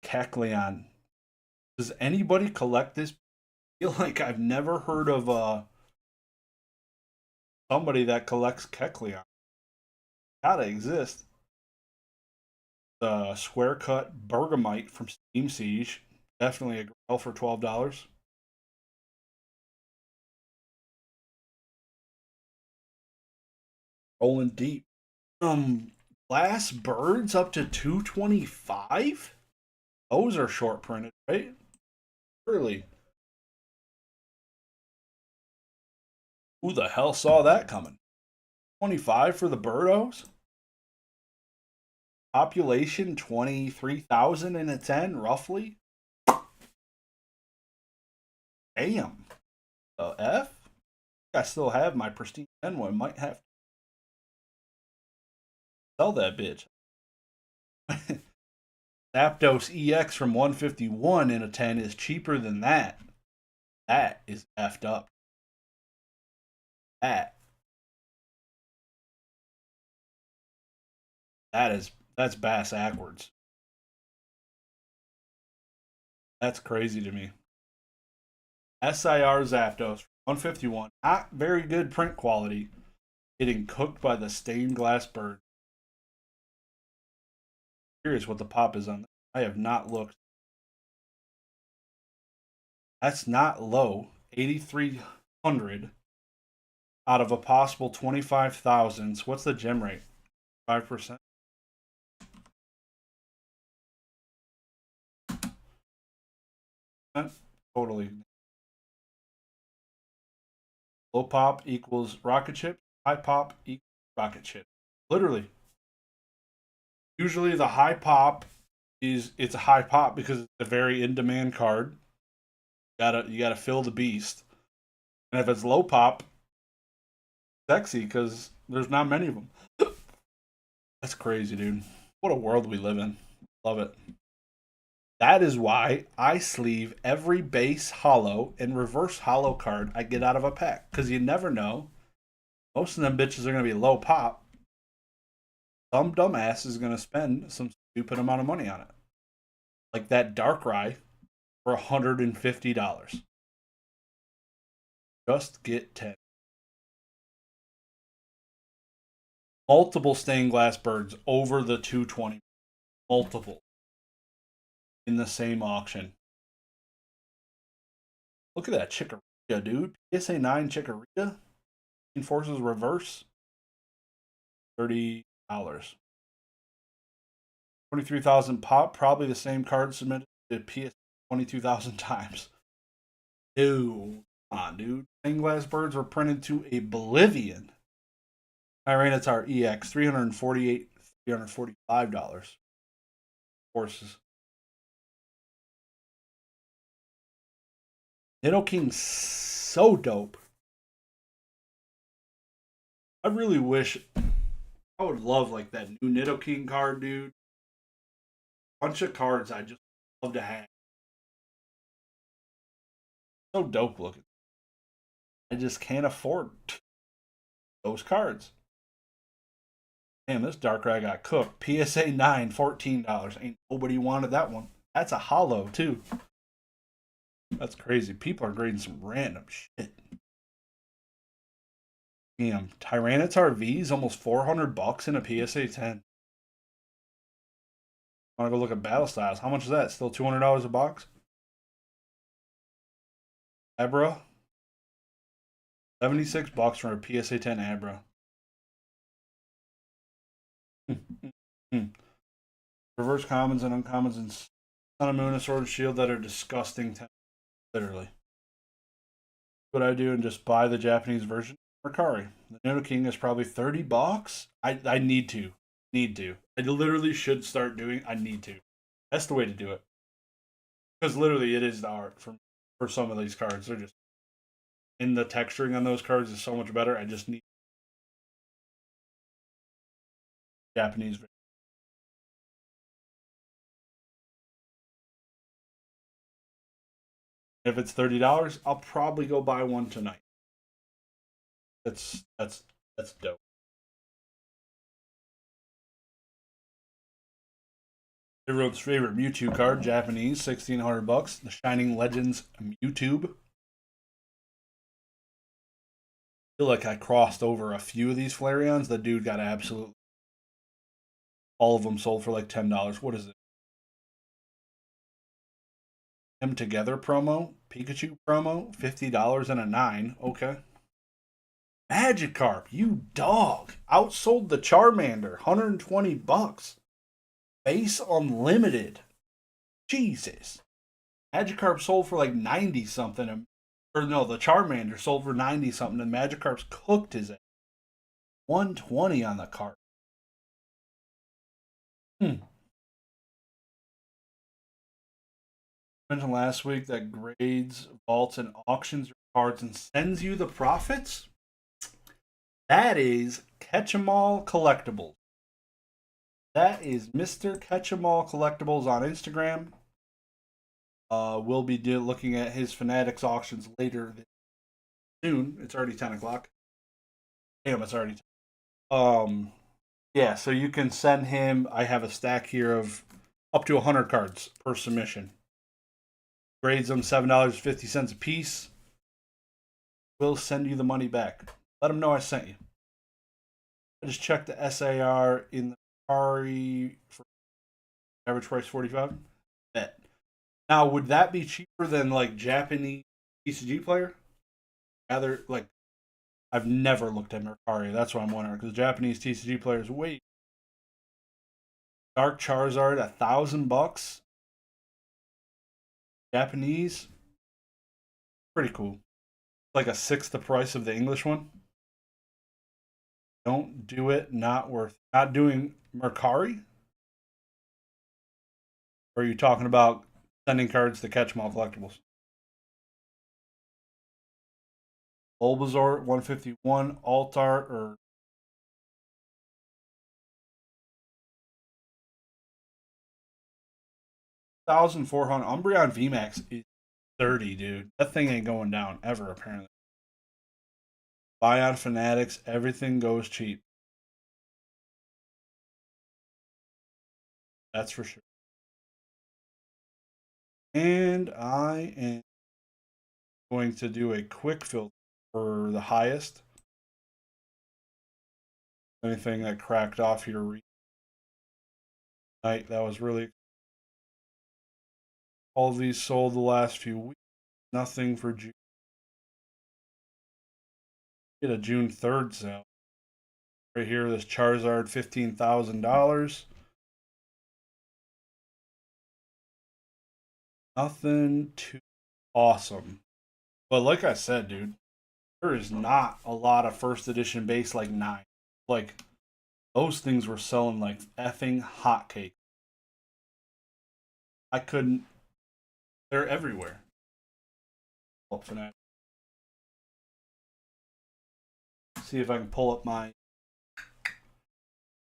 Kecleon. Does anybody collect this? I feel like I've never heard of somebody that collects Kecleon. Gotta exist. The square cut Bergamite from Steam Siege. Definitely a grail for $12. Rolling deep. Glass birds up to 225? Those are short printed, right? Really? Who the hell saw that coming? 25 for the birdos? Population 23,000 in a 10, roughly? Damn. The F? I still have my pristine 10 one. Might have to sell that bitch. Zapdos EX from 151 in a 10 is cheaper than that. That is effed up. That's bass backwards. That's crazy to me. SIR Zapdos 151. Not very good print quality. Getting cooked by the stained glass bird. Curious what the pop is on that. I have not looked. That's not low. 8,300 out of a possible 25,000. So what's the gem rate? 5%. Totally. Low pop equals rocket ship. High pop equals rocket ship. Literally. Usually the high pop it's a high pop because it's a very in demand card. You gotta fill the beast. And if it's low pop, sexy because there's not many of them. That's crazy, dude. What a world we live in. Love it. That is why I sleeve every base hollow and reverse hollow card I get out of a pack. Because you never know. Most of them bitches are going to be low pop. some dumbass is going to spend some stupid amount of money on it. Like that Darkrai for $150. Just get 10. Multiple stained glass birds over the 220. Multiple. In the same auction. Look at that Chikorita, dude. PSA 9 Chikorita. Enforces reverse. $30. 23,000 pop. Probably the same card submitted to PS 22,000 times. Ew. Come on, dude. Stained glass birds were printed to oblivion. Tyranitar EX, $348, $345. Horses. Nidoking's so dope. I really wish I would love like that new Nidoking card, dude. Bunch of cards I just love to have. So dope looking. I just can't afford those cards. Damn, this Darkrai got cooked. PSA 9, $14. Ain't nobody wanted that one. That's a hollow, too. That's crazy. People are grading some random shit. Damn, Tyranitar V is almost $400 in a PSA 10. I want to go look at battle styles. How much is that? Still $200 a box? Abra? $76 for a PSA 10 Abra. Reverse commons and uncommons and Sun and Moon and Sword and Shield that are disgusting. Literally. What I do and just buy the Japanese version. Mercari. The Nidoking is probably $30. I need to. I literally should start doing. I need to. That's the way to do it. Because literally, it is the art for some of these cards. They're just in the texturing on those cards is so much better. I just need Japanese. If it's $30, I'll probably go buy one tonight. That's dope. Everyone's favorite Mewtwo card, Japanese, $1,600. The Shining Legends Mewtwo. I feel like I crossed over a few of these Flareons. The dude got absolutely all of them sold for like $10. What is it? Them Together promo, Pikachu promo, $50 and a 9. Okay. Magikarp, you dog. Outsold the Charmander, $120. Base Unlimited. Jesus. Magikarp sold for like 90 something. Or no, the Charmander sold for 90 something, and Magikarp's cooked his ass. 120 on the cart. I mentioned last week that grades, vaults, and auctions your cards and sends you the profits. That is Catch-em-all Collectibles. That is Mr. Catch-em-all Collectibles on Instagram. We'll be looking at his Fanatics auctions later soon. It's already 10 o'clock. Damn, it's already 10. Yeah, so you can send him. I have a stack here of up to 100 cards per submission. Grades them $7.50 a piece. We'll send you the money back. Let him know I sent you. I just checked the SAR in the Atari for average price 45. Bet. Now, would that be cheaper than like Japanese TCG player? Rather, like, I've never looked at Mercari. That's what I'm wondering because Japanese TCG players wait. Dark Charizard, $1,000. Japanese, pretty cool. Like a sixth the price of the English one. Don't do it. Not worth. Not doing Mercari. Or are you talking about sending cards to Catch-em-all Collectibles? Bulbasaur 151, Altar or 1,400. Umbreon VMAX is 30, dude. That thing ain't going down ever, apparently. Buy on Fanatics, everything goes cheap. That's for sure. And I am going to do a quick filter for the highest. Anything that cracked off here night that was really, all of these sold the last few weeks. Nothing for June. Get a June 3rd sale. Right here, this Charizard, $15,000. Nothing too awesome. But like I said, dude, there is not a lot of first edition base like 9. Like, those things were selling like effing hotcakes. I couldn't. They're everywhere. See if I can pull up my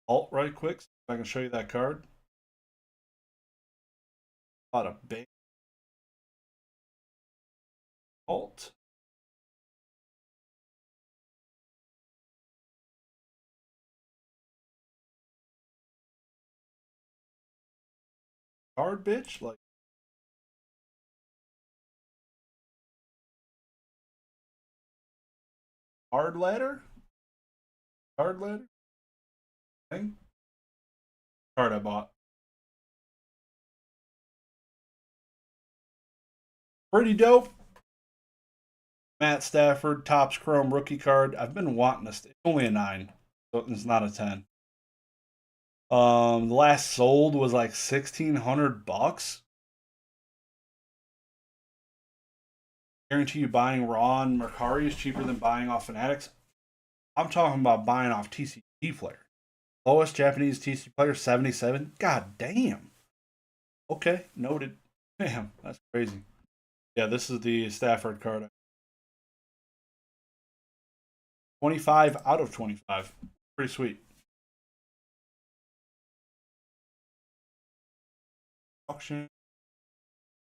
alt right quick. See if I can show you that card. About a big alt. Card bitch? Like, hard ladder? Card ladder? Thing? Card I bought. Pretty dope. Matt Stafford, Topps Chrome rookie card. I've been wanting this. It's only a 9, so it's not a 10. The last sold was like $1,600. Guarantee you buying raw and Mercari is cheaper than buying off Fanatics. I'm talking about buying off TCG player. Lowest Japanese TCG player, 77. God damn. Okay, noted. Damn, that's crazy. Yeah, this is the Stafford card. 25 out of 25. Pretty sweet. Auction.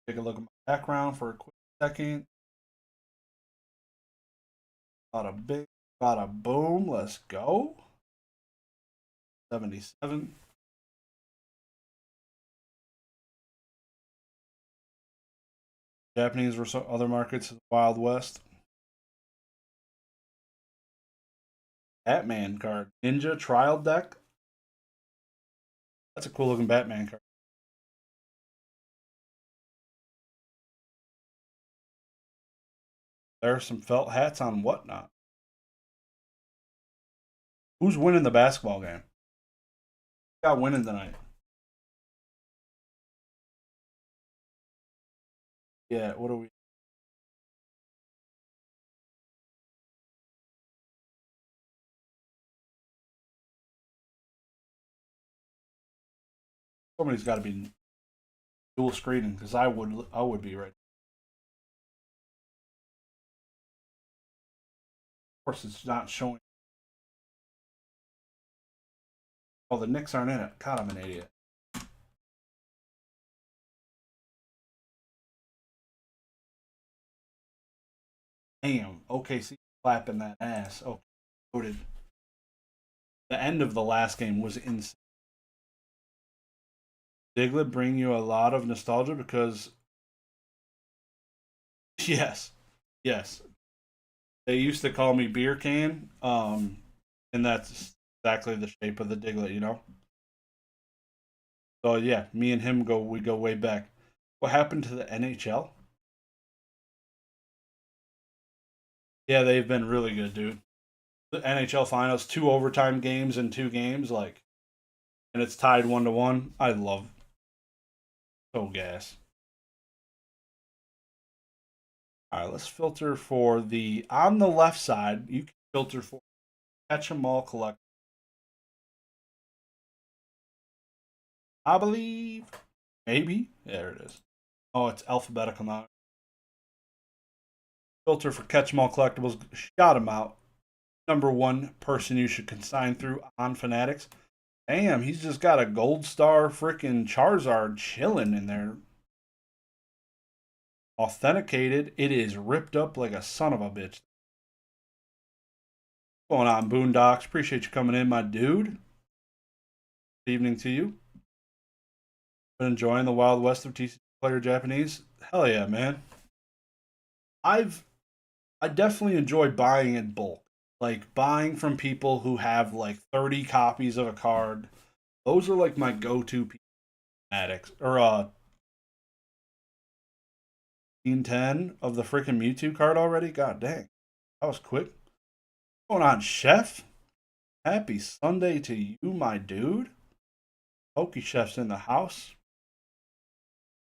Take a look at my background for a quick second. Bada big, bada boom. Let's go. 77. Japanese versus other markets, Wild West. Batman card. Ninja trial deck. That's a cool looking Batman card. There are some felt hats on whatnot. Who's winning the basketball game? Got winning tonight. Yeah, what are we? Somebody's got to be dual screening because I would be right. Of course, it's not showing. Oh, the Knicks aren't in it. God, I'm an idiot. Damn. OKC clapping that ass. Oh, noted. The end of the last game was insane. Diglett bring you a lot of nostalgia because yes, yes, they used to call me beer can, and that's exactly the shape of the Diglett, you know. So yeah, me and him we go way back. What happened to the NHL? Yeah, they've been really good, dude. The NHL finals, 2 overtime games in 2 games, like, and it's tied 1-1. I love so gas. All right, let's filter for the on the left side. You can filter for catch 'em all collect. I believe maybe there it is. Oh, it's alphabetical now. Filter for catch 'em all collectibles. Shout him out. Number one person you should consign through on Fanatics. Damn, he's just got a gold star freaking Charizard chilling in there. Authenticated. It is ripped up like a son of a bitch. What's going on, Boondocks? Appreciate you coming in, my dude. Good evening to you. Been enjoying the Wild West of TCG Player Japanese? Hell yeah, man. I've I definitely enjoy buying in bulk. Like buying from people who have like 30 copies of a card. Those are like my go-to addicts. Or 10 of the freaking Mewtwo card already? God dang. That was quick. What's going on, Chef? Happy Sunday to you, my dude. Pokey Chef's in the house.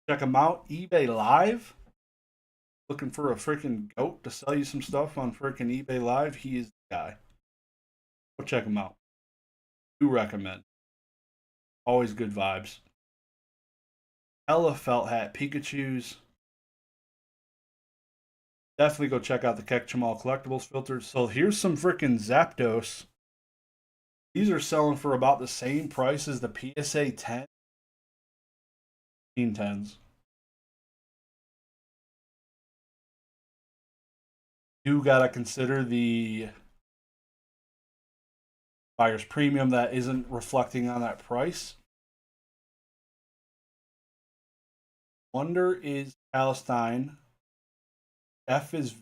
Check him out. eBay Live. Looking for a freaking goat to sell you some stuff on freaking eBay Live? He is the guy. Go check him out. Do recommend. Always good vibes. Hella felt hat Pikachu's. Definitely go check out the Kekchamal collectibles filters. So here's some freaking Zapdos. These are selling for about the same price as the PSA 10. 10s. You gotta consider the buyer's premium that isn't reflecting on that price. Wonder is Palestine. F is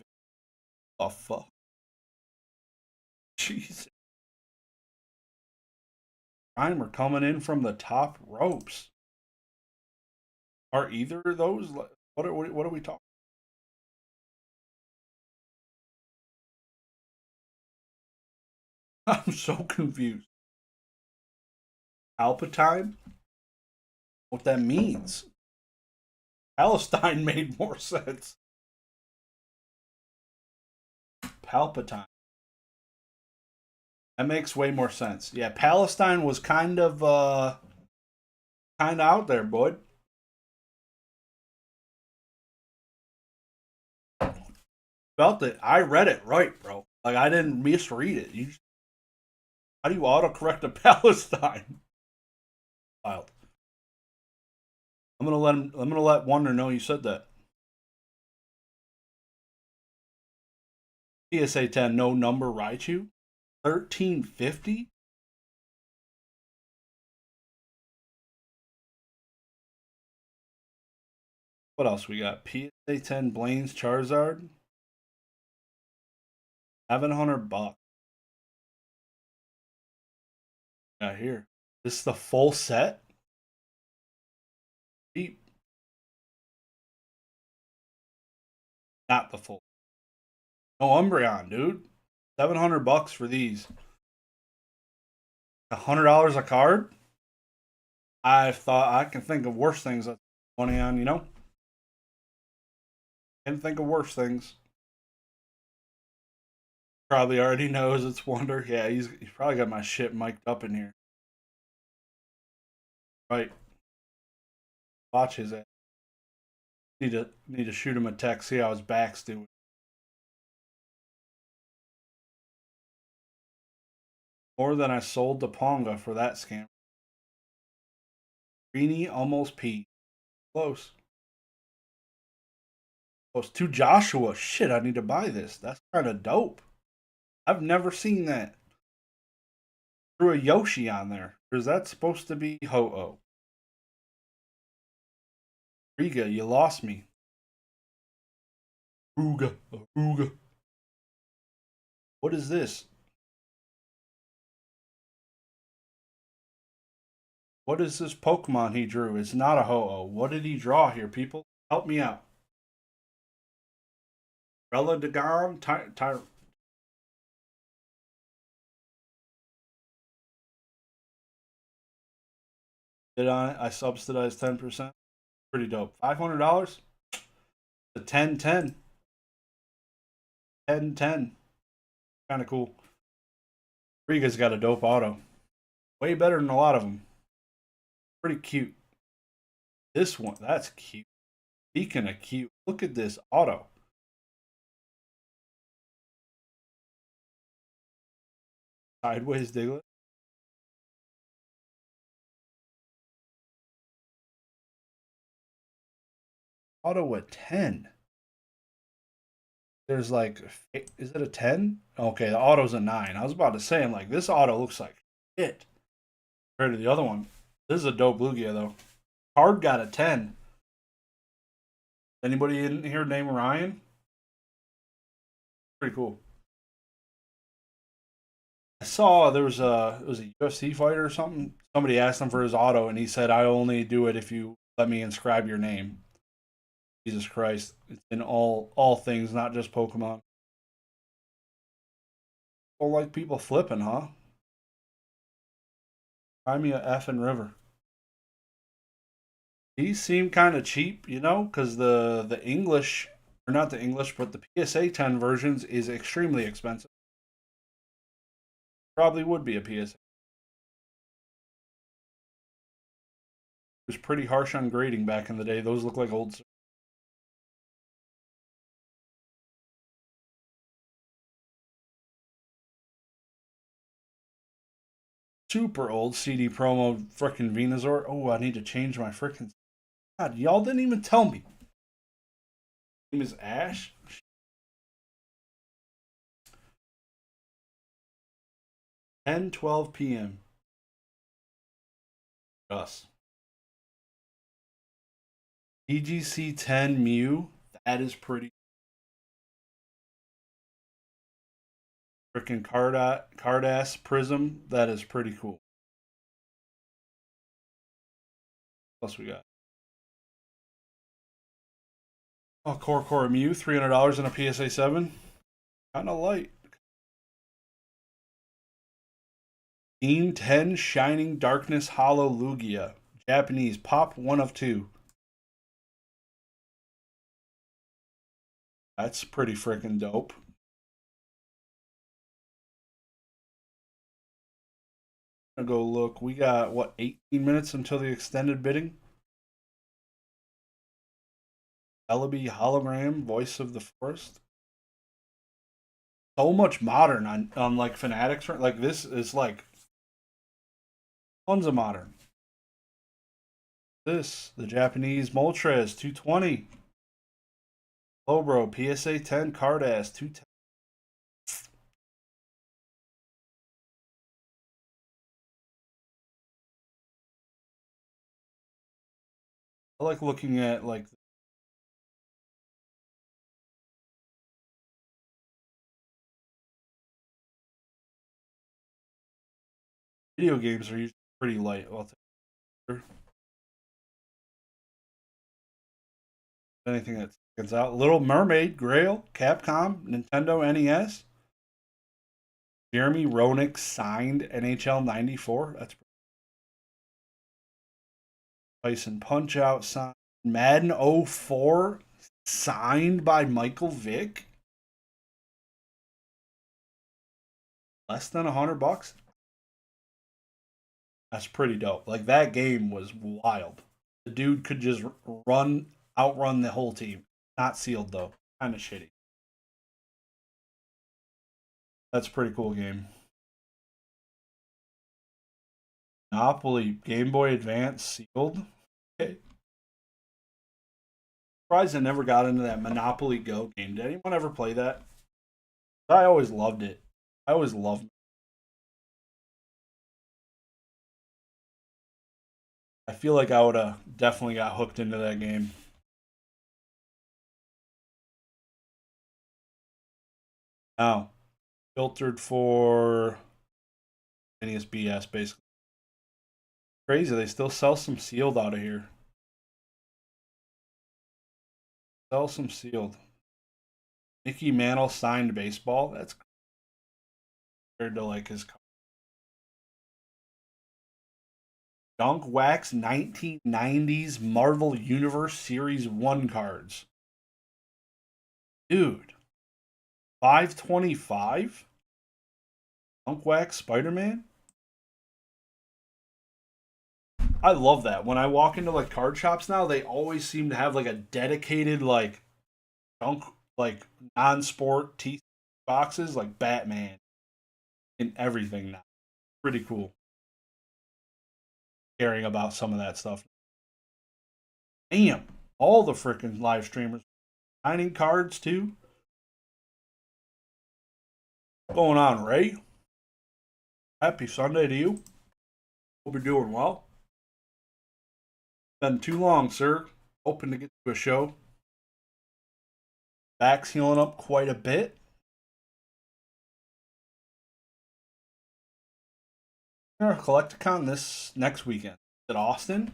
oh fuck. Jesus. We're coming in from the top ropes. Are either of those what are we talking? I'm so confused. Palpatine? What that means? Palestine made more sense. Palpatine. That makes way more sense. Yeah, Palestine was kind of out there, bud. Felt it. I read it right, bro. Like I didn't misread it. How do you autocorrect a Palestine? Wild. I'm gonna let Wonder know you said that. PSA 10, no number Raichu. 1350? What else we got? PSA 10 Blaine's Charizard. $700. Got here. This is the full set? Cheap. Not the full. No Umbreon, dude. $700 for these. $100 a card? I thought I can think of worse things that's money on, you know? Can think of worse things. Probably already knows it's Wonder. Yeah, he's probably got my shit mic'd up in here. Right. Watch his ass. Need to shoot him a text, see how his back's doing. More than I sold to Ponga for that scam. Greeny almost peed. Close. Close to Joshua. Shit, I need to buy this. That's kind of dope. I've never seen that. Threw a Yoshi on there. Or is that supposed to be Ho-Oh? Riga, you lost me. Ooga, ooga. What is this? What is this Pokemon he drew? It's not a Ho-Oh. What did he draw here, people? Help me out. Rella Dagon? Did I subsidized 10%? Pretty dope. $500? The 10-10. 10-10. Kind of cool. Riga's got a dope auto. Way better than a lot of them. Pretty cute. This one, that's cute. Speaking of cute, look at this auto. Sideways Diglett. Auto a 10. There's like, is it a 10? Okay, the auto's a 9. I was about to say, I'm like, this auto looks like shit compared to the other one. This is a dope Lugia, though. Card got a 10. Anybody in here named Ryan? Pretty cool. I saw there was a UFC fighter or something. Somebody asked him for his auto, and he said, "I only do it if you let me inscribe your name." Jesus Christ! It's in all things, not just Pokemon. Don't like people flipping, huh? Buy me a effing river. These seem kind of cheap, you know, because the English, or not the English, but the PSA 10 versions is extremely expensive. Probably would be a PSA. It was pretty harsh on grading back in the day. Those look like old. Super old CD promo frickin' Venusaur. Oh, I need to change my frickin' God, y'all didn't even tell me. Name is Ash. 10:12 p.m. Us. EGC 10 Mew. That is pretty freaking Cardass Prism. That is pretty cool. What else we got? Oh, Core Mew, $300 in a PSA 7. Kind of light. Dean 10 Shining Darkness Hollow Lugia. Japanese. Pop 1 of 2. That's pretty freaking dope. I'm gonna go look. We got, what, 18 minutes until the extended bidding? Ellaby hologram, voice of the forest. So much modern on like Fanatics. Like this is like tons of modern. This, the Japanese Moltres 220. Lobro PSA 10 Cardass 210. I like looking at like video games are usually pretty light. Well, anything that stands out. Little Mermaid, Grail, Capcom, Nintendo NES. Jeremy Roenick signed NHL 94. That's Tyson Punch Out signed. Madden 04 signed by Michael Vick. Less than $100. That's pretty dope. Like that game was wild. The dude could just outrun the whole team. Not sealed though. Kind of shitty. That's a pretty cool game. Monopoly Game Boy Advance sealed. Okay. Surprised I never got into that Monopoly Go game. Did anyone ever play that? I always loved it. I always loved it. I feel like I would have definitely got hooked into that game. Now, filtered for NES BS, basically. Crazy, they still sell some sealed out of here. Sell some sealed. Mickey Mantle signed baseball. That's compared to like his Dunk Wax 1990s Marvel Universe Series 1 cards. Dude, 525? Dunk Wax Spider Man? I love that. When I walk into like card shops now, they always seem to have like a dedicated like dunk like non-sport teeth boxes like Batman and everything now. Pretty cool. Caring about some of that stuff. Damn, all the freaking live streamers signing cards too. What's going on, Ray? Happy Sunday to you. Hope you're doing well. Been too long, sir. Hoping to get to a show. Back's healing up quite a bit. Our Collecticon this next weekend. Is it Austin?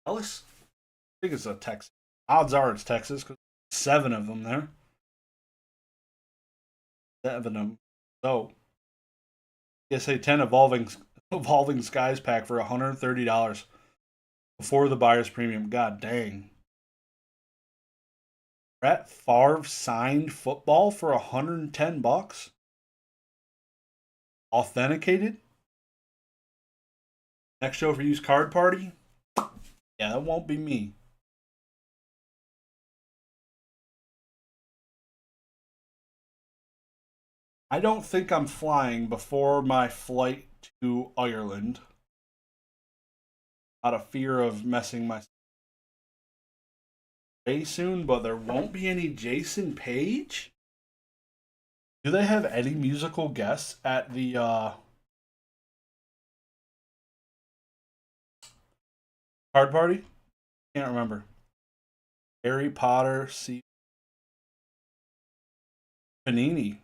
Ellis? I think it's a Texas. Odds are it's Texas because 7 of them there. 7 of them. So, PSA 10 Evolving Skies pack for $130 before the buyer's premium. God dang. Brett Favre signed football for $110. Authenticated. Next show for used card party. Yeah, that won't be me. I don't think I'm flying before my flight to Ireland. Out of fear of messing my day soon, but there won't be any Jason Page. Do they have any musical guests at the card party? Can't remember. Harry Potter, Panini.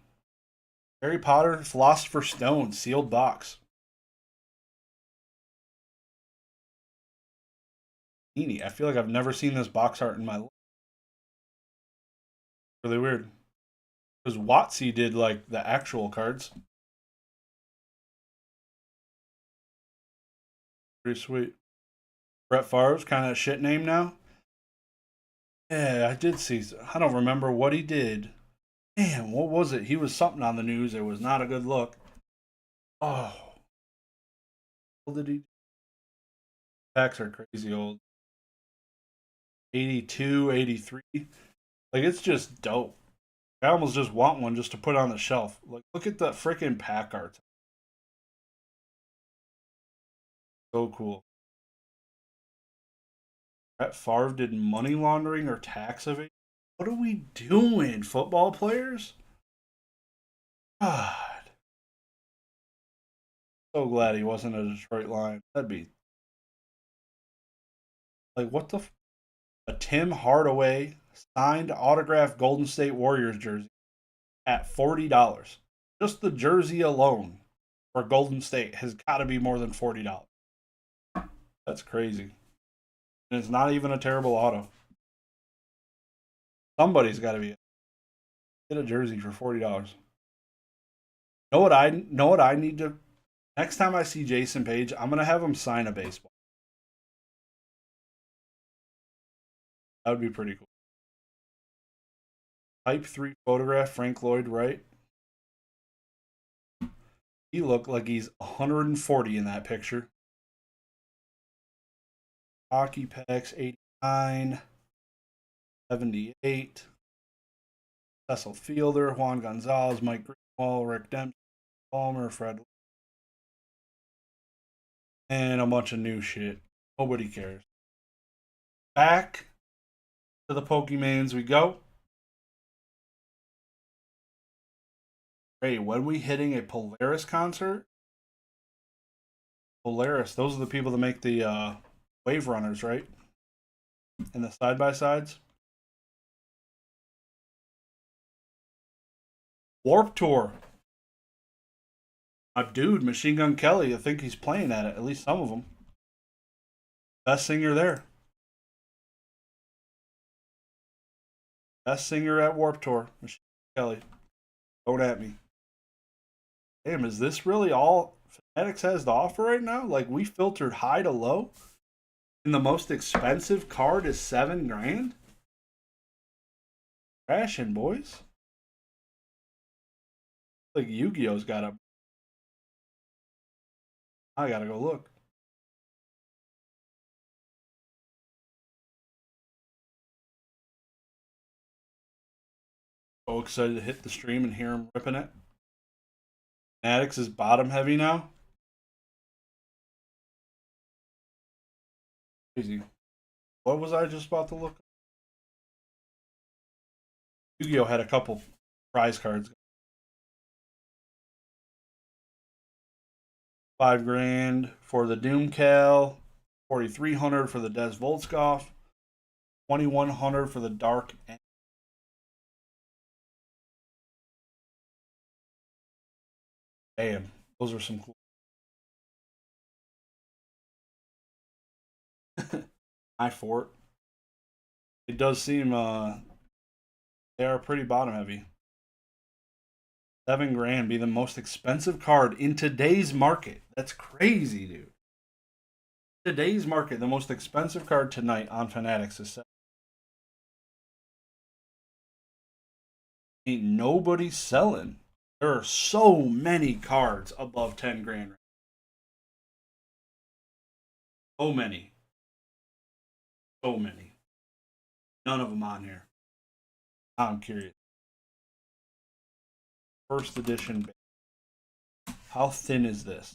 Harry Potter, Philosopher's Stone, sealed box. Panini. I feel like I've never seen this box art in my life. Really weird. Because Watsy did like the actual cards. Pretty sweet. Brett Favre's kind of a shit name now. Yeah, I did see. I don't remember what he did. Damn, what was it? He was something on the news. It was not a good look. Oh. What did he? Packs are crazy old. 82, 83. Like, it's just dope. I almost just want one just to put on the shelf. Like, look at the freaking pack art. So cool. Brett Favre did money laundering or tax evasion. What are we doing, football players? God. So glad he wasn't a Detroit Lion. That'd be like, what the? A Tim Hardaway signed autographed Golden State Warriors jersey at $40. Just the jersey alone for Golden State has got to be more than $40. That's crazy. And it's not even a terrible auto. Somebody's got to be get a jersey for $40. Know what I need to next time I see Jason Page, I'm gonna have him sign a baseball. That would be pretty cool. Type 3 photograph, Frank Lloyd Wright. He looked like he's 140 in that picture. Hockey packs, 89, 78. Cecil Fielder, Juan Gonzalez, Mike Greenwald, Rick Dempsey, Palmer, Fred. And a bunch of new shit. Nobody cares. Back to the Pokemans we go. Hey, when we hitting a Polaris concert? Polaris, those are the people that make the Wave Runners, right? And the side-by-sides. Warp Tour. My dude, Machine Gun Kelly, I think he's playing at it. At least some of them. Best singer there. Best singer at Warp Tour, Machine Gun Kelly. Don't at me. Damn, is this really all Fanatics has to offer right now? Like, we filtered high to low, and the most expensive card is $7,000. Crashing, boys. Like Yu-Gi-Oh's got a. I gotta go look. So excited to hit the stream and hear him ripping it. Fanatics is bottom heavy now. Crazy. What was I just about to look? Yu-Gi-Oh had a couple prize cards. $5,000 for the Doom Cal, 4,300 for the Des Volskov, 2,100 for the Dark. Damn, those are some cool. High Fort. It does seem they are pretty bottom heavy. 7 grand be the most expensive card in today's market. That's crazy, dude. Today's market, the most expensive card tonight on Fanatics is 7. Ain't nobody selling. There are so many cards above 10 grand. So many. So many. None of them on here. I'm curious. First edition. How thin is this?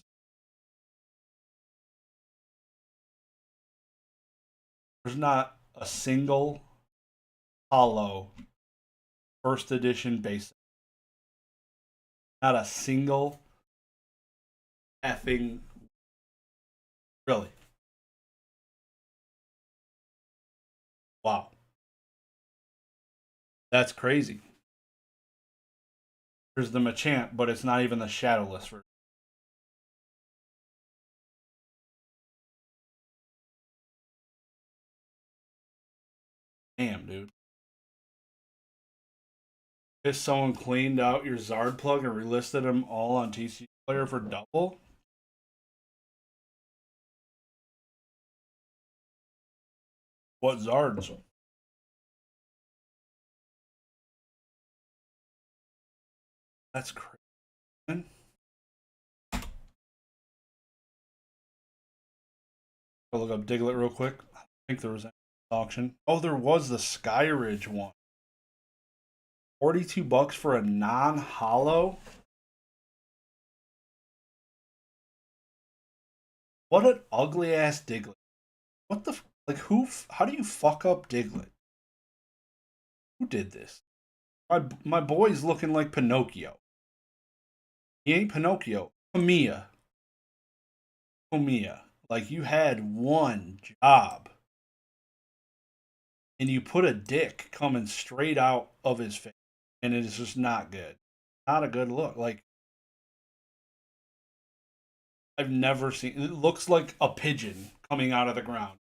There's not a single hollow first edition base. Not a single effing. Really. Wow. That's crazy. There's the Machamp, but it's not even the Shadowless version. Damn, dude. If someone cleaned out your Zard plug and relisted them all on TCG Player for double? What Zards? That's crazy. I'll look up Diglett real quick. I think there was an auction. Oh, there was the Skyridge one. $42 for a non-hollow? What an ugly ass Diglett. What the like who how do you fuck up Diglett? Who did this? My boy's looking like Pinocchio. He ain't Pinocchio. Kamiya. Like you had one job. And you put a dick coming straight out of his face. And it is just not good. Not a good look. Like I've never seen it looks like a pigeon coming out of the ground.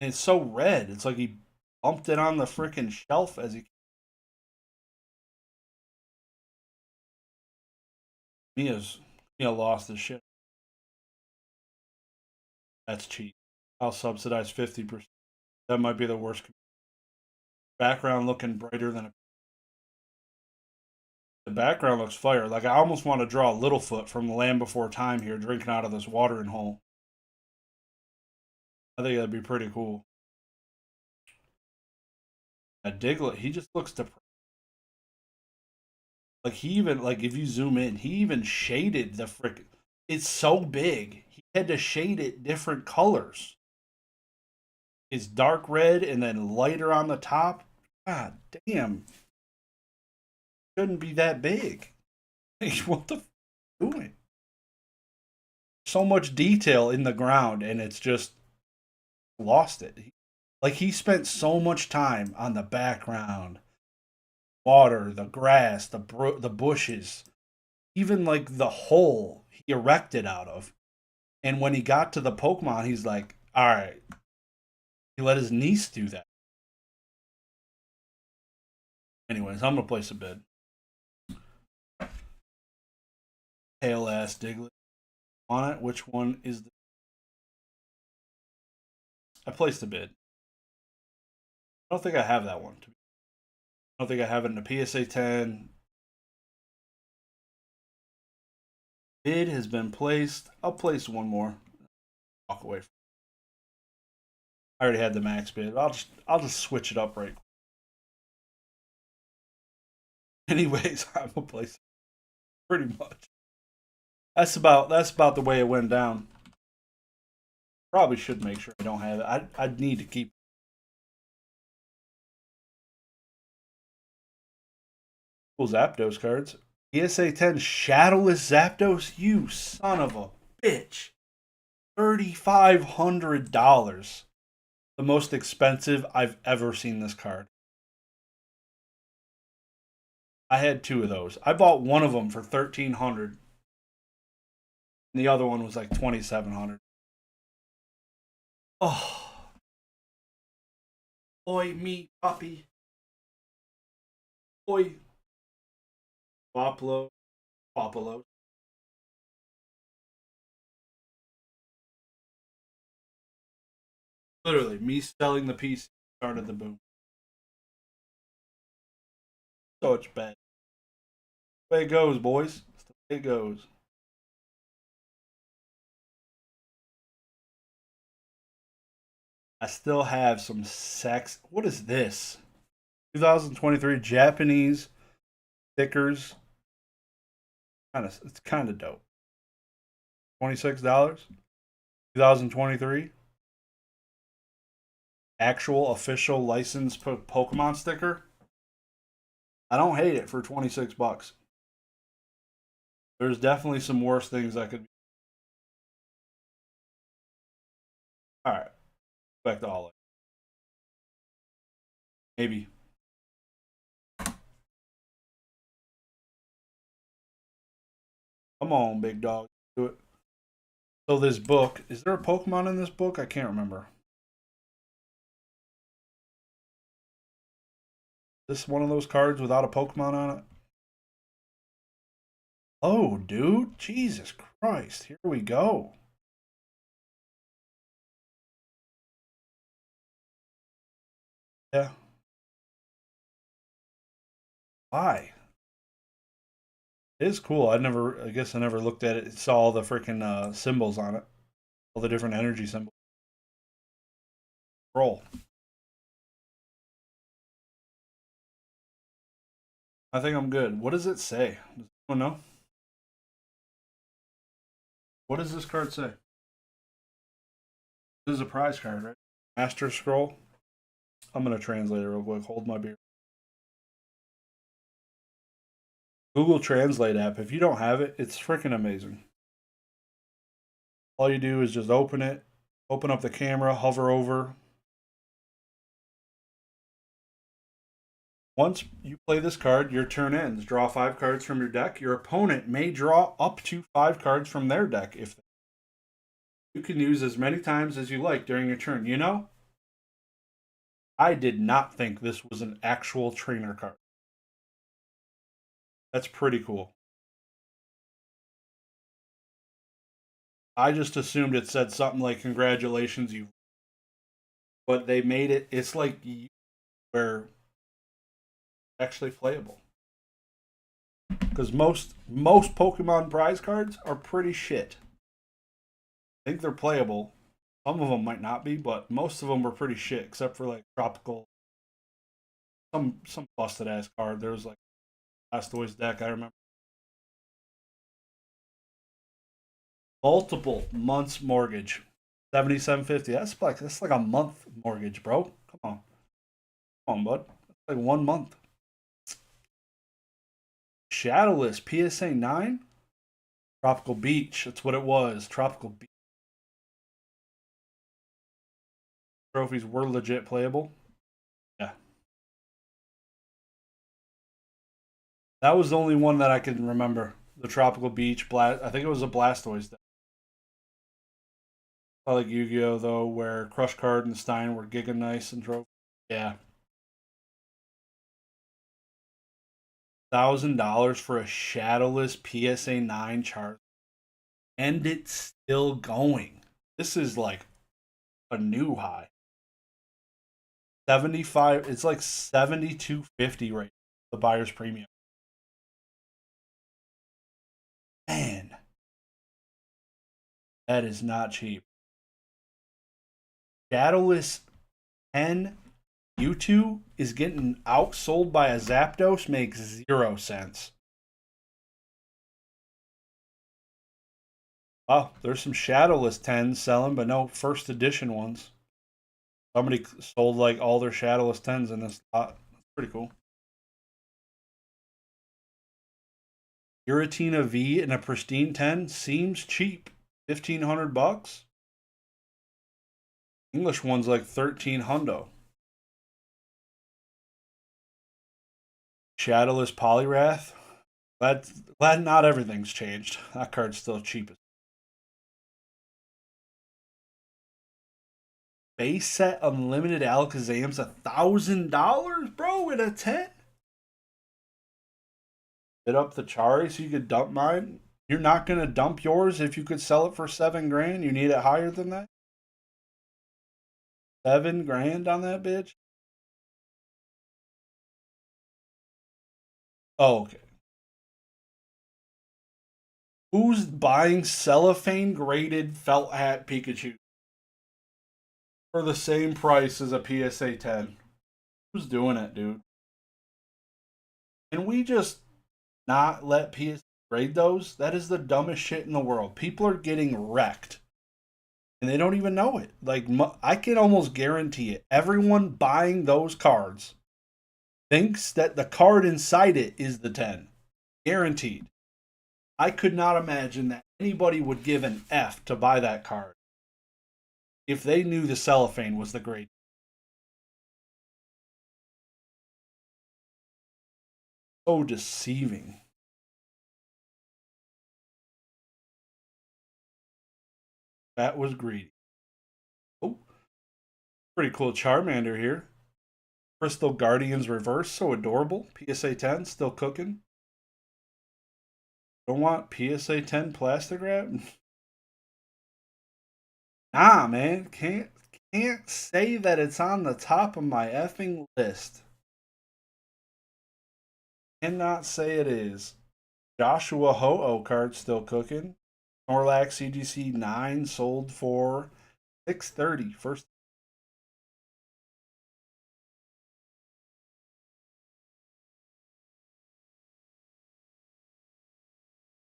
And it's so red. It's like he bumped it on the freaking shelf as he Mia lost his shit. That's cheap. I'll subsidize 50%. That might be the worst. Background looking brighter than a. The background looks fire. Like I almost want to draw Littlefoot from the Land Before Time here, drinking out of this watering hole. I think that'd be pretty cool. Diglett, he just looks depressed. Like he even like if you zoom in, he even shaded the frick. It's so big. He had to shade it different colors. It's dark red and then lighter on the top. God damn. Shouldn't be that big. What the doing? So much detail in the ground and it's just lost it. Like he spent so much time on the background, water, the grass, the bushes, even like the hole he erected out of. And when he got to the Pokemon, he's like, all right. He let his niece do that. Anyways, I'm gonna place a bid. Pale ass Diglett on it. Which one is the? I placed a bid. I don't think I have that one. I don't think I have it in a PSA 10. Bid has been placed. I'll place one more. Walk away. I already had the max bid. I'll just switch it up right. Anyways, I'm gonna place it. Pretty much. That's about the way it went down. Probably should make sure I don't have it. I'd need to keep. Cool Zapdos cards. PSA 10 Shadowless Zapdos. You son of a bitch. $3,500. The most expensive I've ever seen this card. I had two of those. I bought one of them for 1,300, and the other one was like 2,700. Oh, boy, me puppy, boy, Waplo, Wapalo. Literally, me selling the piece started the boom. So it's bad. The way it goes, boys. It's the way it goes. I still have some sex. What is this? 2023 Japanese stickers. It's kind of dope. $26. 2023 actual official licensed Pokemon sticker. I don't hate it for 26 bucks. There's definitely some worse things I could. All right, back to Ollie. Maybe. Come on, big dog. Do it. So this book, is there a Pokemon in this book? I can't remember. This one of those cards without a Pokemon on it? Oh, dude. Jesus Christ. Here we go. Yeah. Why? It is cool. I guess I never looked at it. Saw all the freaking symbols on it. All the different energy symbols. Roll. I think I'm good. What does it say? Does anyone know? What does this card say? This is a prize card, right? Master Scroll. I'm gonna translate it real quick. Hold my beer. Google Translate app. If you don't have it, it's freaking amazing. All you do is just open it, open up the camera, hover over. Once you play this card, your turn ends. Draw 5 cards from your deck. Your opponent may draw up to 5 cards from their deck if you can use as many times as you like during your turn. You know, I did not think this was an actual trainer card. That's pretty cool. I just assumed it said something like "Congratulations, you," but they made it. It's like where actually playable because most Pokemon prize cards are pretty shit. I think they're playable. Some of them might not be, but most of them were pretty shit, except for like tropical. Some busted ass card. There was like Blastoise deck. I remember multiple months mortgage, 77.50. That's like a month mortgage, bro. Come on, bud. That's like 1 month. Shadowless PSA 9. Tropical Beach. That's what it was. Tropical Beach trophies were legit playable. Yeah, that was the only one that I can remember. The Tropical Beach Blast. I think it was a Blastoise deck. I like Yu-Gi-Oh though, where Crush Card and Stein were giga nice and drove. Yeah, $1,000 for a shadowless PSA 9 chart, and it's still going. This is like a new high. 75. It's like 72.50 right now, the buyer's premium. Man, that is not cheap. Shadowless 10 Mewtwo is getting outsold by a Zapdos makes 0 sense. Oh, there's some Shadowless 10s selling, but no first edition ones. Somebody sold like all their Shadowless 10s in this lot. That's pretty cool. Giratina V in a pristine 10 seems cheap. 1,500 bucks. English one's like 13 hundo. Shadowless Polyrath. Glad not everything's changed. That card's still cheap. Base set unlimited Alakazam's $1,000, bro, in a 10. Bid up the Chari so you could dump mine. You're not gonna dump yours if you could sell it for 7 grand. You need it higher than that. 7 grand on that bitch. Oh, okay. Who's buying cellophane graded felt hat Pikachu for the same price as a PSA 10? Who's doing it, dude? Can we just not let PSA grade those? That is the dumbest shit in the world. People are getting wrecked and they don't even know it. Like, I can almost guarantee it. Everyone buying those cards thinks that the card inside it is the 10. Guaranteed. I could not imagine that anybody would give an F to buy that card if they knew the cellophane was the grade. So deceiving. That was greedy. Oh, pretty cool Charmander here. Crystal Guardians Reverse, so adorable. PSA 10, still cooking. Don't want PSA 10 plastic wrap? Nah, man. Can't say that it's on the top of my effing list. Cannot say it is. Joshua Ho-Oh card still cooking. Snorlax CGC 9 sold for $630. First.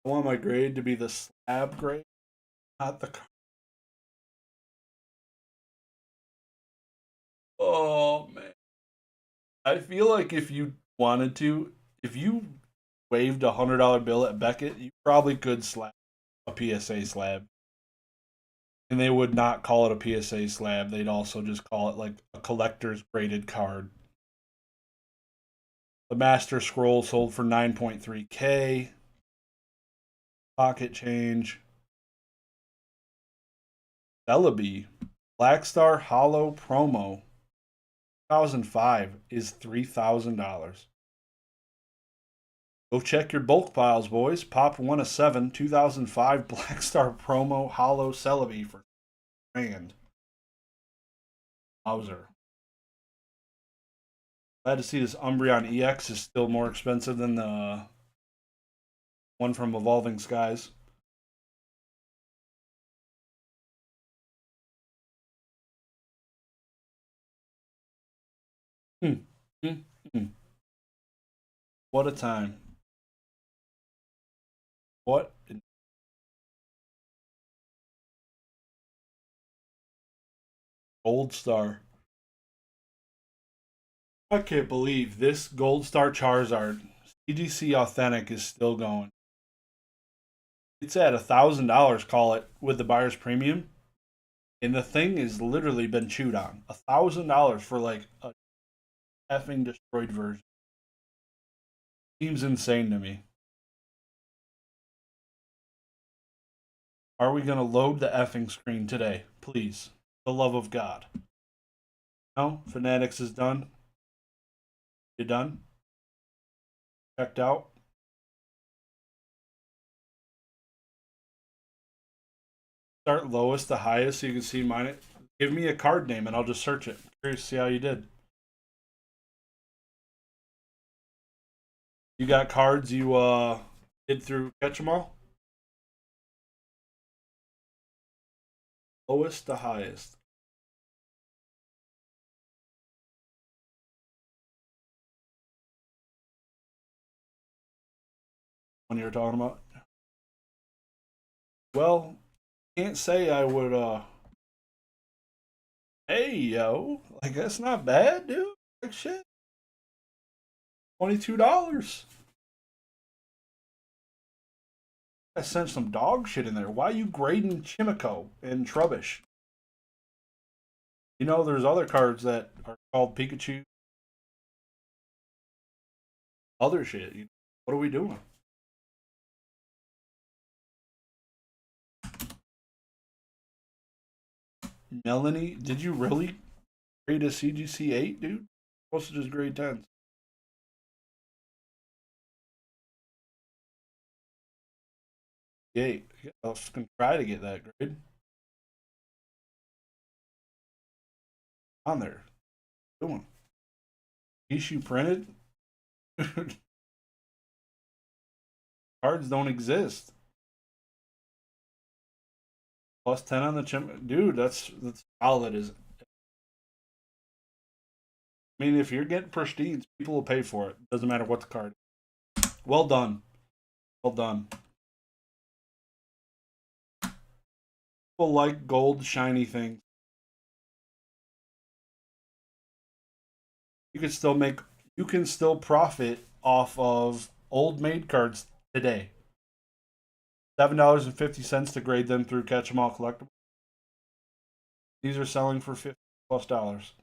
I want my grade to be the slab grade, not the. Oh man, I feel like if you wanted to, if you waved $100 bill at Beckett, you probably could slap a PSA slab, and they would not call it a PSA slab. They'd also just call it like a collector's graded card. The Master Scroll sold for 9.3K. Pocket change. Celebi. Blackstar Hollow promo. 2005 is $3,000. Go check your bulk piles, boys. Pop 1 of 7, 2005 Blackstar promo Hollow Celebi for grand. Hauser. Glad to see this Umbreon EX is still more expensive than the one from Evolving Skies. Hmm. Hmm. Hmm. What a time. What Gold Star. I can't believe this Gold Star Charizard CGC Authentic is still going. It's at $1,000, call it, with the buyer's premium. And the thing has literally been chewed on. $1,000 for like a effing destroyed version. Seems insane to me. Are we going to load the effing screen today? Please. The love of God. No? Fanatics is done? You done? Checked out? Start lowest to highest so you can see mine. Give me a card name and I'll just search it. Curious to see how you did. You got cards you did through Catch 'em All? Lowest to highest. When you were talking about? Well, can't say I would hey yo. Like that's not bad, dude. Like shit. $22. I sent some dog shit in there. Why are you grading Chimico and Trubbish? You know, there's other cards that are called Pikachu. Other shit. What are we doing? Melanie, did you really grade a CGC 8, dude? Supposed to just grade 10s. Yeah, I was gonna try to get that grade on there. Doing issue printed. Cards don't exist. Plus 10 on the chim. Dude, that's solid. Is I mean, if you're getting pristines, people will pay for it. Doesn't matter what the card. Well done. Well done. People like gold shiny things. You can still make. You can still profit off of old made cards today. $7.50 to grade them through Catch 'em All Collectibles. These are selling for $50+.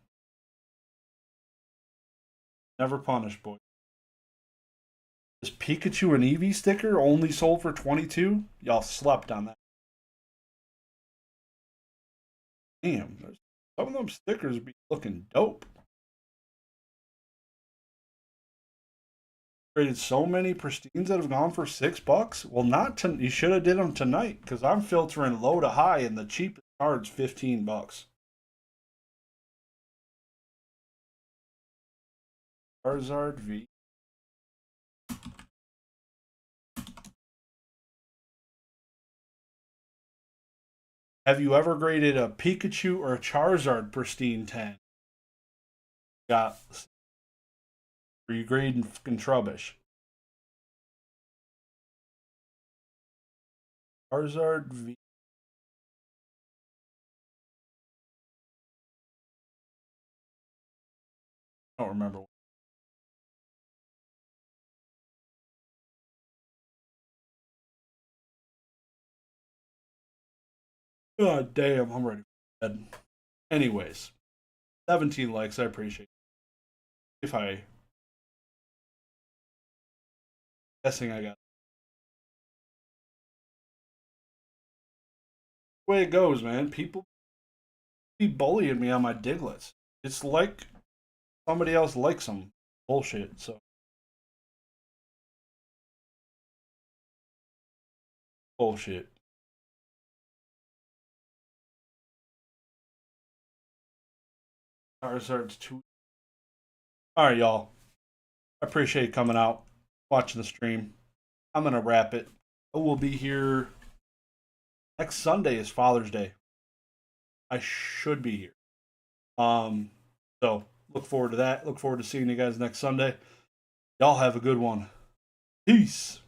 Never punished, boy. This Pikachu and Eevee sticker only sold for 22. Y'all slept on that. Damn, some of them stickers be looking dope. Created so many pristines that have gone for $6. Well, not to, you should have did them tonight because I'm filtering low to high, and the cheapest card's $15. Charizard V. Have you ever graded a Pikachu or a Charizard pristine 10? Got. Are you grading fucking Trubbish? Charizard V. I don't remember. God damn, I'm ready for bed. Anyways, 17 likes. I appreciate it. If I guessing I got the way it goes, man. People be bullying me on my Diglets. It's like somebody else likes them. Bullshit. So bullshit. Charizard's too. All right, y'all. I appreciate you coming out, watching the stream. I'm gonna wrap it. I will be here next Sunday. Is Father's Day. I should be here. Um, so look forward to that. Look forward to seeing you guys next Sunday. Y'all have a good one. Peace.